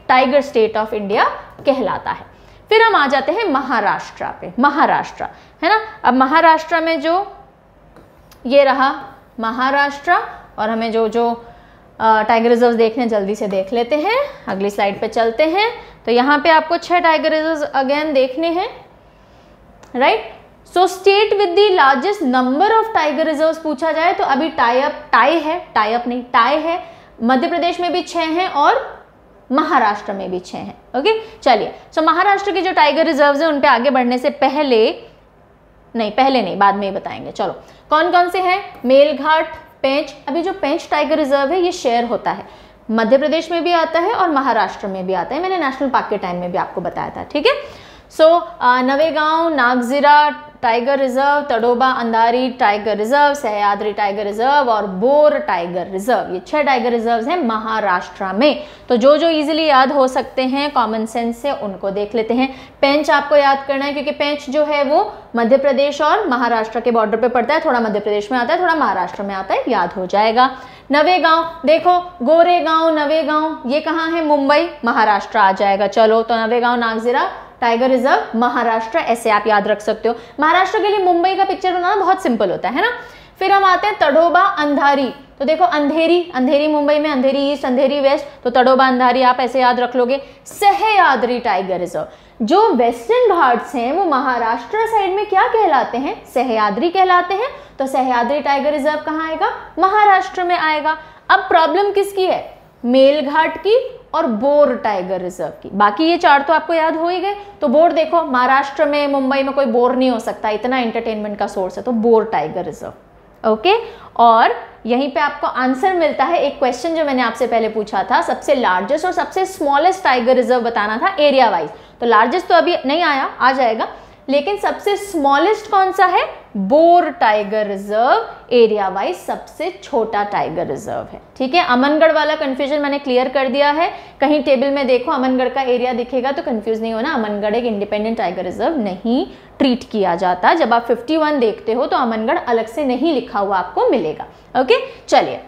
टाइगर स्टेट ऑफ इंडिया कहलाता है। फिर हम आ जाते हैं महाराष्ट्र पे, महाराष्ट्र है ना। अब महाराष्ट्र में जो ये रहा महाराष्ट्र, और हमें जो टाइगर रिजर्व देखने जल्दी से देख लेते हैं, अगली स्लाइड पे चलते हैं। तो यहाँ पे आपको 6 टाइगर रिजर्व अगेन देखने हैं, right. So state with the largest number of tiger reserves पूछा जाए तो अभी टाई है, मध्य प्रदेश में भी 6 हैं और महाराष्ट्र में भी 6 हैं। ओके, चलिए। सो महाराष्ट्र के जो टाइगर रिजर्व्स हैं उन पे आगे बढ़ने से पहले नहीं, बाद में ही बताएंगे। चलो, कौन कौन से हैं? मेलघाट, पेंच। अभी जो पेंच टाइगर रिजर्व है ये शेयर होता है, मध्य प्रदेश में भी आता है और महाराष्ट्र में भी आता है, मैंने नेशनल पार्क के टाइम में भी आपको बताया था, ठीक है। सो Navegaon, नागजिरा tiger reserve, Tadoba Andhari tiger reserve, Sahyadri tiger reserve और बोर टाइगर रिजर्व, ये 6 टाइगर रिजर्व्स हैं महाराष्ट्र में। तो जो इजीली याद हो सकते हैं कॉमन सेंस से उनको देख लेते हैं। पेंच आपको याद करना है, क्योंकि पेंच जो है वो मध्य प्रदेश और महाराष्ट्र के बॉर्डर पे पड़ता है, थोड़ा मध्य प्रदेश में आता है, थोड़ा महाराष्ट्र में आता है, याद हो जाएगा। नवेगांव, देखो गोरेगांव, नवेगांव, ये कहाँ है? मुंबई, महाराष्ट्र आ जाएगा। चलो, तो नवेगांव, नागजिरा टाइगर रिजर्व महाराष्ट्र, ऐसे आप याद रख सकते हो। महाराष्ट्र के लिए मुंबई का पिक्चर बनाना बहुत सिंपल होता है ना। फिर हम आते हैं तडोबा अंधारी, तो देखो अंधेरी मुंबई में, अंधेरी ईस्ट, अंधेरी वेस्ट, तो तडोबा अंधारी आप ऐसे याद रख लोगे। सह्याद्री टाइगर रिजर्व, जो वेस्टर्न घाट्स हैं वो महाराष्ट्र साइड में क्या कहलाते हैं? सह्याद्री कहलाते हैं, तो सह्याद्री टाइगर रिजर्व कहाँ आएगा? महाराष्ट्र में आएगा। अब प्रॉब्लम किसकी है? मेलघाट की और बोर टाइगर रिजर्व की। बाकी ये 4 तो आपको याद हो ही गए। तो बोर देखो, महाराष्ट्र में, मुंबई में कोई बोर नहीं हो सकता, इतना एंटरटेनमेंट का सोर्स है, तो बोर टाइगर रिजर्व। ओके, और यहीं पे आपको आंसर मिलता है एक क्वेश्चन जो मैंने आपसे पहले पूछा था, सबसे लार्जेस्ट और सबसे स्मॉलेस्ट टाइगर रिजर्व बताना था एरिया वाइज। तो लार्जेस्ट तो अभी नहीं आया, आ जाएगा, लेकिन सबसे स्मॉलेस्ट कौन सा है? Bore tiger reserve area wise सबसे छोटा टाइगर रिजर्व है, ठीक है। अमनगढ़ वाला कंफ्यूजन मैंने क्लियर कर दिया है, कहीं टेबल में देखो अमनगढ़ का एरिया दिखेगा तो कंफ्यूज नहीं होना, अमनगढ़ एक इंडिपेंडेंट टाइगर रिजर्व नहीं ट्रीट किया जाता। जब आप 51 देखते हो तो अमनगढ़ अलग से नहीं लिखा हुआ आपको मिलेगा। ओके, चलिए,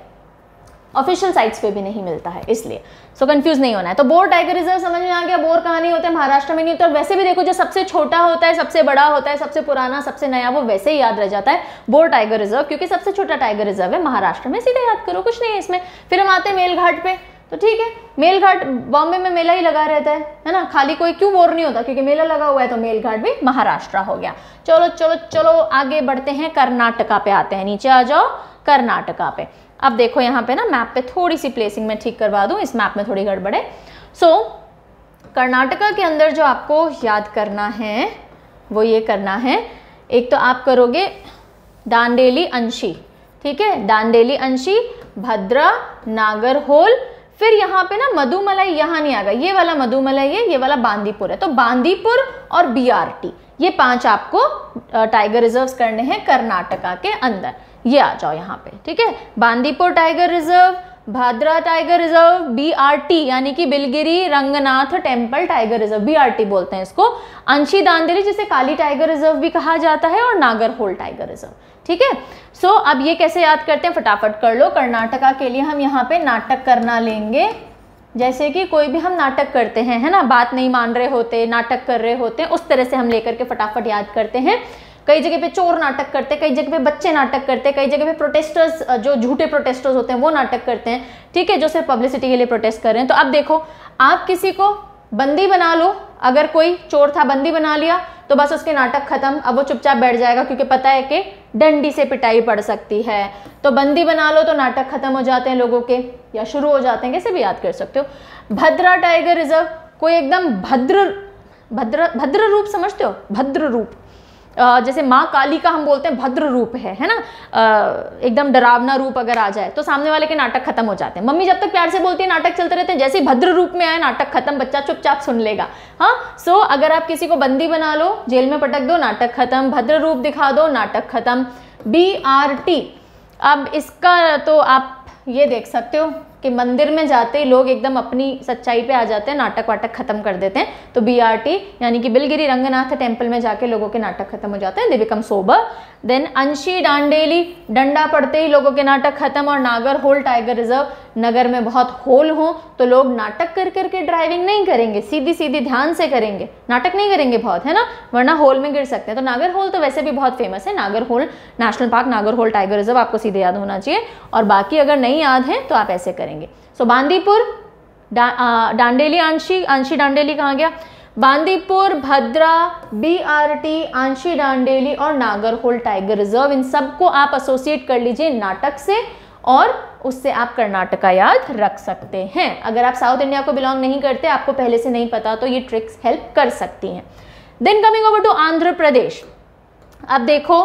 ऑफिशियल साइट्स पे भी नहीं मिलता है, इसलिए सो कंफ्यूज नहीं होना है। तो बोर टाइगर रिजर्व समझ में आ गया, बोर कहाँ नहीं होते? महाराष्ट्र में नहीं। तो वैसे भी देखो, जो सबसे छोटा होता है, सबसे बड़ा होता है, सबसे पुराना, सबसे नया, वो वैसे ही याद रह जाता है बोर टाइगर रिजर्व, क्योंकि सबसे छोटा टाइगर रिजर्व है महाराष्ट्र में, सीधे याद करो, कुछ नहीं है इसमें। फिर हम आते हैं मेलघाट पे, तो ठीक है, मेलघाट बॉम्बे में मेला ही लगा रहता है ना, खाली कोई क्यों बोर नहीं होता, क्योंकि मेला लगा हुआ है, तो मेलघाट भी महाराष्ट्र हो गया। चलो चलो चलो आगे बढ़ते हैं, कर्नाटका पे आते हैं, नीचे आ जाओ कर्नाटका पे। अब देखो यहाँ पे ना मैप पे थोड़ी सी प्लेसिंग में ठीक करवा दूं, इस मैप में थोड़ी गड़बड़ है। सो कर्नाटका के अंदर जो आपको याद करना है वो ये करना है, एक तो आप करोगे दांडेली अंशी, ठीक है, दांडेली अंशी, भद्रा, नागरहोल, फिर यहाँ पे ना मधुमलाई यहाँ नहीं आएगा, ये वाला मधुमलाई है, ये वाला बांदीपुर है, तो बांदीपुर और बीआरटी ये 5 आपको टाइगर रिजर्व्स करने हैं कर्नाटका के अंदर। ये आ जाओ यहाँ पे, ठीक है, Bandipur tiger reserve, Bhadra tiger reserve, BRT यानी कि Biligiri Ranganath temple tiger reserve, BRT बोलते हैं इसको, अंशी दांडेली जिसे काली टाइगर रिजर्व भी कहा जाता है, और नागरहोल टाइगर रिजर्व, ठीक है। सो अब ये कैसे याद करते हैं, फटाफट कर लो। कर्नाटका के लिए हम यहाँ पे नाटक करना लेंगे, जैसे कि कोई भी हम नाटक करते हैं, है ना, बात नहीं मान रहे होते, नाटक कर रहे होते हैं, उस तरह से हम लेकर के फटाफट याद करते हैं। कई जगह पे चोर नाटक करते हैं, कई जगह पे बच्चे नाटक करते हैं, कई जगह पे प्रोटेस्टर्स जो झूठे प्रोटेस्टर्स होते हैं वो नाटक करते हैं, ठीक है, जो सिर्फ पब्लिसिटी के लिए प्रोटेस्ट कर रहे हैं। तो अब देखो, आप किसी को बंदी बना लो, अगर कोई चोर था बंदी बना लिया तो बस उसके नाटक खत्म, अब वो चुपचाप बैठ जाएगा, क्योंकि पता है कि डंडी से पिटाई पड़ सकती है। तो बंदी बना लो तो नाटक खत्म हो जाते हैं लोगों के, या शुरू हो जाते हैं, कैसे भी याद कर सकते हो। भद्रा टाइगर रिजर्व, कोई एकदम भद्र रूप समझते हो, भद्र रूप, जैसे माँ काली का हम बोलते हैं भद्र रूप है ना, एकदम डरावना रूप अगर आ जाए तो सामने वाले के नाटक खत्म हो जाते हैं। मम्मी जब तक प्यार से बोलती है नाटक चलते रहते हैं, जैसे ही भद्र रूप में आए नाटक खत्म, बच्चा चुपचाप सुन लेगा। हाँ, सो अगर आप किसी को बंदी बना लो, जेल में पटक दो, नाटक खत्म, भद्र रूप दिखा दो, नाटक खत्म। बीआरटी, अब इसका तो आप ये देख सकते हो कि मंदिर में जाते ही लोग एकदम अपनी सच्चाई पे आ जाते हैं, नाटक वाटक खत्म कर देते हैं, तो बीआरटी यानी कि बिलगिरी रंगनाथ टेम्पल में जाके लोगों के नाटक खत्म हो जाते हैं, दे बिकम सोबर। देन अंशी दांडेली, डंडा पड़ते ही लोगों के नाटक खत्म। और नागरहोल टाइगर रिजर्व, नगर में बहुत होल हो तो लोग नाटक कर करके ड्राइविंग नहीं करेंगे, सीधी सीधी ध्यान से करेंगे, नाटक नहीं करेंगे बहुत, है ना, वरना होल में गिर सकते हैं। तो नागरहोल तो वैसे भी बहुत फेमस है, Nagarhole national park, Nagarhole tiger reserve आपको सीधे याद होना चाहिए, और बाकी अगर नहीं याद है तो आप ऐसे करेंगे। सो बांदीपुर, दांडेली, अंशी दांडेली कहाँ गया, बांदीपुर, भद्रा, बीआरटी, अंशी दांडेली और नागरहोल टाइगर रिजर्व, इन सबको आप एसोसिएट कर लीजिए नाटक से, और उससे आप कर्नाटका याद रख सकते हैं। अगर आप साउथ इंडिया को बिलोंग नहीं करते, आपको पहले से नहीं पता, तो ये ट्रिक्स हेल्प कर सकती हैं। Then coming over to Andhra Pradesh. अब देखो,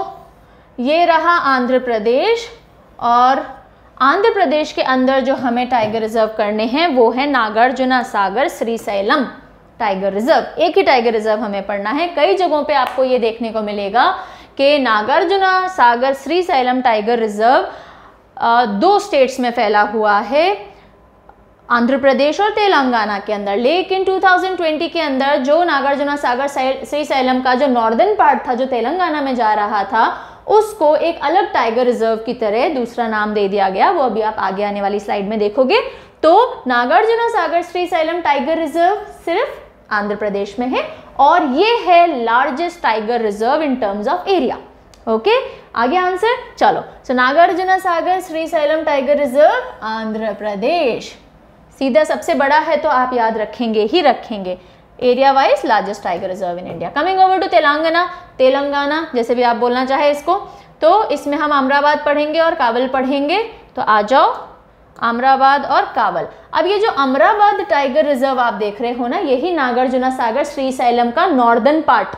ये रहा आंध्र प्रदेश, और आंध्र प्रदेश के अंदर जो हमें टाइगर रिजर्व करने हैं वो है नागार्जुना सागर श्रीशैलम टाइगर रिजर्व। एक ही टाइगर रिजर्व हमें पढ़ना है। कई जगहों पे आपको ये देखने को मिलेगा कि नागार्जुना सागर श्रीशैलम टाइगर रिजर्व 2 स्टेट्स में फैला हुआ है, आंध्र प्रदेश और तेलंगाना के अंदर। लेकिन 2020 के अंदर जो नागार्जुना सागर श्रीशैलम का जो नॉर्दर्न पार्ट था, जो तेलंगाना में जा रहा था, उसको एक अलग टाइगर रिजर्व की तरह दूसरा नाम दे दिया गया। वो अभी आप आगे आने वाली स्लाइड में देखोगे। तो नागार्जुना सागर श्रीशैलम टाइगर रिजर्व सिर्फ आंध्र प्रदेश में है, और ये है largest tiger reserve in terms of area. Okay, आगे आंसर, चलो। सो नागार्जुना सागर श्रीशैलम टाइगर रिजर्व आंध्र प्रदेश, सीधा सबसे बड़ा है तो आप याद रखेंगे ही रखेंगे, area wise largest tiger reserve in India. Coming over to Telangana, Telangana जैसे भी आप बोलना चाहे इसको, तो इसमें हम अमराबाद पढ़ेंगे और कावल पढ़ेंगे। तो आ जाओ, अमराबाद और कावल। अब ये जो अमराबाद टाइगर रिजर्व आप देख रहे हो ना, यही नागार्जुना सागर श्रीशैलम का नॉर्दर्न पार्ट,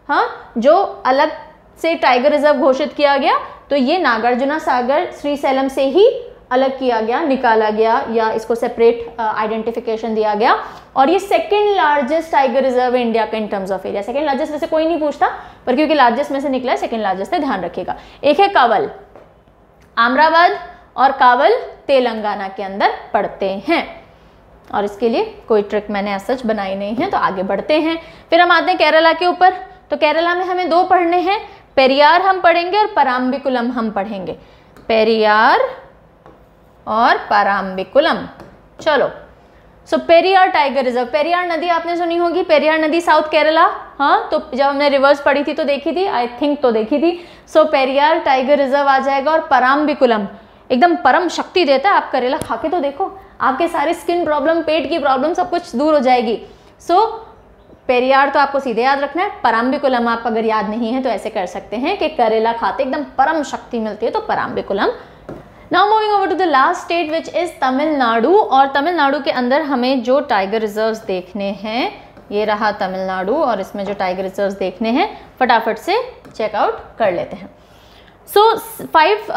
हाँ, जो अलग से टाइगर रिजर्व घोषित किया गया, तो ये नागार्जुना सागर श्रीशैलम से ही अलग किया गया, निकाला गया, या इसको सेपरेट आइडेंटिफिकेशन दिया गया। और ये सेकंड लार्जेस्ट टाइगर रिजर्व है इंडिया का in terms of area. Second largest वैसे कोई नहीं पूछता, पर क्योंकि लार्जेस्ट में से निकला है, सेकंड लार्जेस्ट है, ध्यान रखिएगा। एक है कावल, अमराबाद और कावल तेलंगाना के अंदर पड़ते हैं, और इसके लिए कोई ट्रिक मैंने सच बनाई नहीं है। तो आगे बढ़ते हैं, फिर हम आते हैं केरला के ऊपर। तो केरला में हमें 2 पढ़ने हैं, पेरियार हम पढ़ेंगे और पराम्बिकुलम हम पढ़ेंगे, पेरियार और पराम्बिकुलम। चलो, सो पेरियार टाइगर रिजर्व, पेरियार नदी आपने सुनी होगी, पेरियार नदी साउथ केरला, हाँ, तो जब हमने रिवर्स पढ़ी थी तो देखी थी, आई थिंक तो देखी थी। सो पेरियार टाइगर रिजर्व आ जाएगा, और पराम्बिकुलम एकदम परम शक्ति देता है। आप करेला खा के तो देखो, आपके सारे स्किन प्रॉब्लम, पेट की प्रॉब्लम सब कुछ दूर हो जाएगी। सो पेरियार तो आपको सीधे याद रखना है। पराम्बिकुलम आप अगर याद नहीं है तो ऐसे कर सकते हैं कि करेला खाते एकदम परम शक्ति मिलती है, तो Parambikulam. Now moving over to the last state which is Tamil Nadu. और तमिलनाडु के अंदर हमें जो टाइगर रिजर्व्स देखने हैं, ये रहा तमिलनाडु, और इसमें जो टाइगर रिजर्व्स देखने हैं फटाफट से चेकआउट कर लेते हैं। सो 5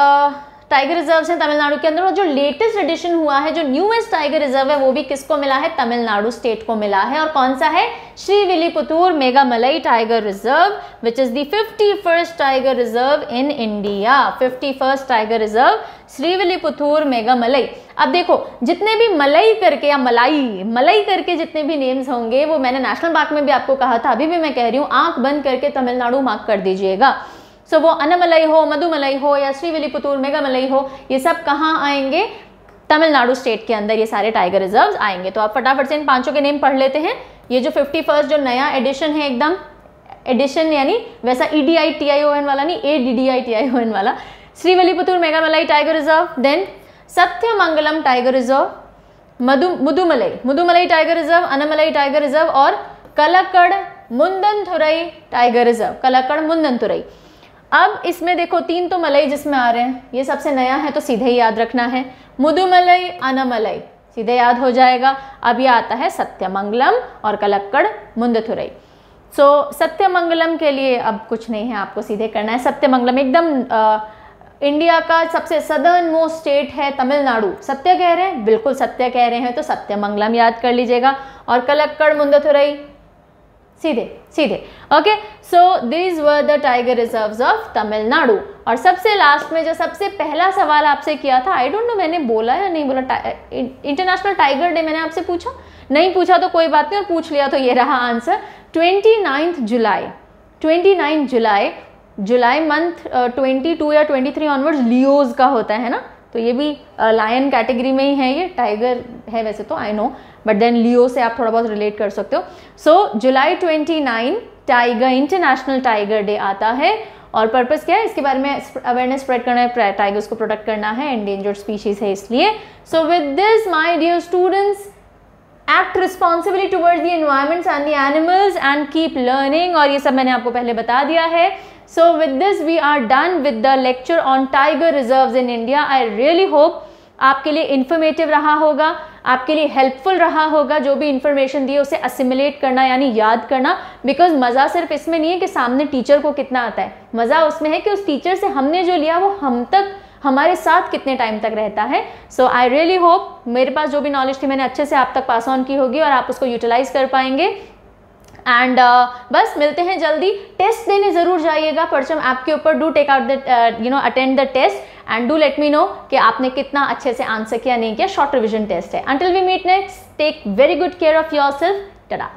टाइगर रिजर्व्स हैं तमिलनाडु के अंदर, और जो लेटेस्ट एडिशन हुआ है, जो न्यूएस्ट टाइगर रिजर्व है, वो भी किसको मिला है? तमिलनाडु स्टेट को मिला है। और कौन सा है? Srivilliputhur Megamalai tiger reserve, which is the 51st tiger reserve in India. 51st tiger reserve Srivilliputhur Megamalai. अब देखो, जितने भी मलई करके या मलाई करके जितने भी नेम्स होंगे, वो मैंने नेशनल पार्क में भी आपको कहा था, अभी भी मैं कह रही हूँ, आंख बंद करके तमिलनाडु मार्क कर दीजिएगा। सो वो अनामलई हो, मधुमलई हो या श्रीविल्लीपुतूर मेघामलई हो, ये सब कहाँ आएंगे? तमिलनाडु स्टेट के अंदर ये सारे टाइगर रिजर्व्स आएंगे। तो आप फटाफट से इन 5 के नेम पढ़ लेते हैं। ये जो 51st जो नया एडिशन है, एकदम एडिशन यानी वैसा EDITION वाला नहीं, ADDITION वाला, Srivilliputhur Megamalai tiger reserve, then Sathyamangalam tiger reserve, Mudumalai tiger reserve, Anamalai tiger reserve और कलक्कड़ मुंदनथुरई टाइगर रिजर्व, कलक्कड़ मुंदनथुरई। अब इसमें देखो 3 तो मलई जिसमें आ रहे हैं, ये सबसे नया है तो सीधे ही याद रखना है। मुदुमलई, अनामलई सीधे याद हो जाएगा। अब ये आता है सत्यमंगलम और कलक्कड़ मुंदथुरई। सो सत्यमंगलम के लिए अब कुछ नहीं है, आपको सीधे करना है। सत्यमंगलम एकदम इंडिया का सबसे सदर्न मोस्ट स्टेट है तमिलनाडु। सत्य कह रहे हैं, बिल्कुल सत्य कह रहे हैं, तो सत्यमंगलम याद कर लीजिएगा। और कलक्कड़ मुंदथुरई सीधे। Okay, so these were the tiger reserves of Tamil Nadu. और सबसे लास्ट में जो सबसे पहला सवाल आपसे किया था, आई डोंट नो मैंने बोला या नहीं बोला, इंटरनेशनल टाइगर डे मैंने आपसे पूछा, नहीं पूछा तो कोई बात नहीं, और पूछ लिया तो ये रहा आंसर। 29 जुलाई, जुलाई मंथ 22 या 23 ऑनवर्ड्स लियोज का होता है ना, तो ये भी लायन कैटेगरी में ही है, ये टाइगर है वैसे तो, आई नो, बट देन लियो से आप थोड़ा बहुत रिलेट कर सकते हो। सो जुलाई 29 टाइगर, इंटरनेशनल टाइगर डे आता है। और पर्पस क्या है? इसके बारे में अवेयरनेस स्प्रेड करना है, टाइगर्स को प्रोटेक्ट करना है, एंडेंजर्ड स्पीशीज है इसलिए। So with this my dear students, act responsibly towards the environments and the animals and keep learning, और ये सब मैंने आपको पहले बता दिया है। So with this we are done with the lecture on tiger reserves in India. I really hope आपके लिए इन्फॉर्मेटिव रहा होगा, आपके लिए हेल्पफुल रहा होगा। जो भी इन्फॉर्मेशन दी है उसे असिमुलेट करना यानी याद करना, बिकॉज मज़ा सिर्फ इसमें नहीं है कि सामने टीचर को कितना आता है, मज़ा उसमें है कि उस टीचर से हमने जो लिया वो हम तक, हमारे साथ कितने टाइम तक रहता है। सो आई रियली होप मेरे पास जो भी नॉलेज थी मैंने अच्छे से आप तक पास ऑन की होगी और आप उसको यूटिलाइज कर पाएंगे। एंड बस मिलते हैं जल्दी। टेस्ट देने ज़रूर जाइएगा परचम ऐप के ऊपर। Do take out the attend the test and do let me know कि आपने कितना अच्छे से आंसर किया नहीं किया। शॉर्ट रिविजन टेस्ट है। Until we meet next, take very good care of yourself. Tata.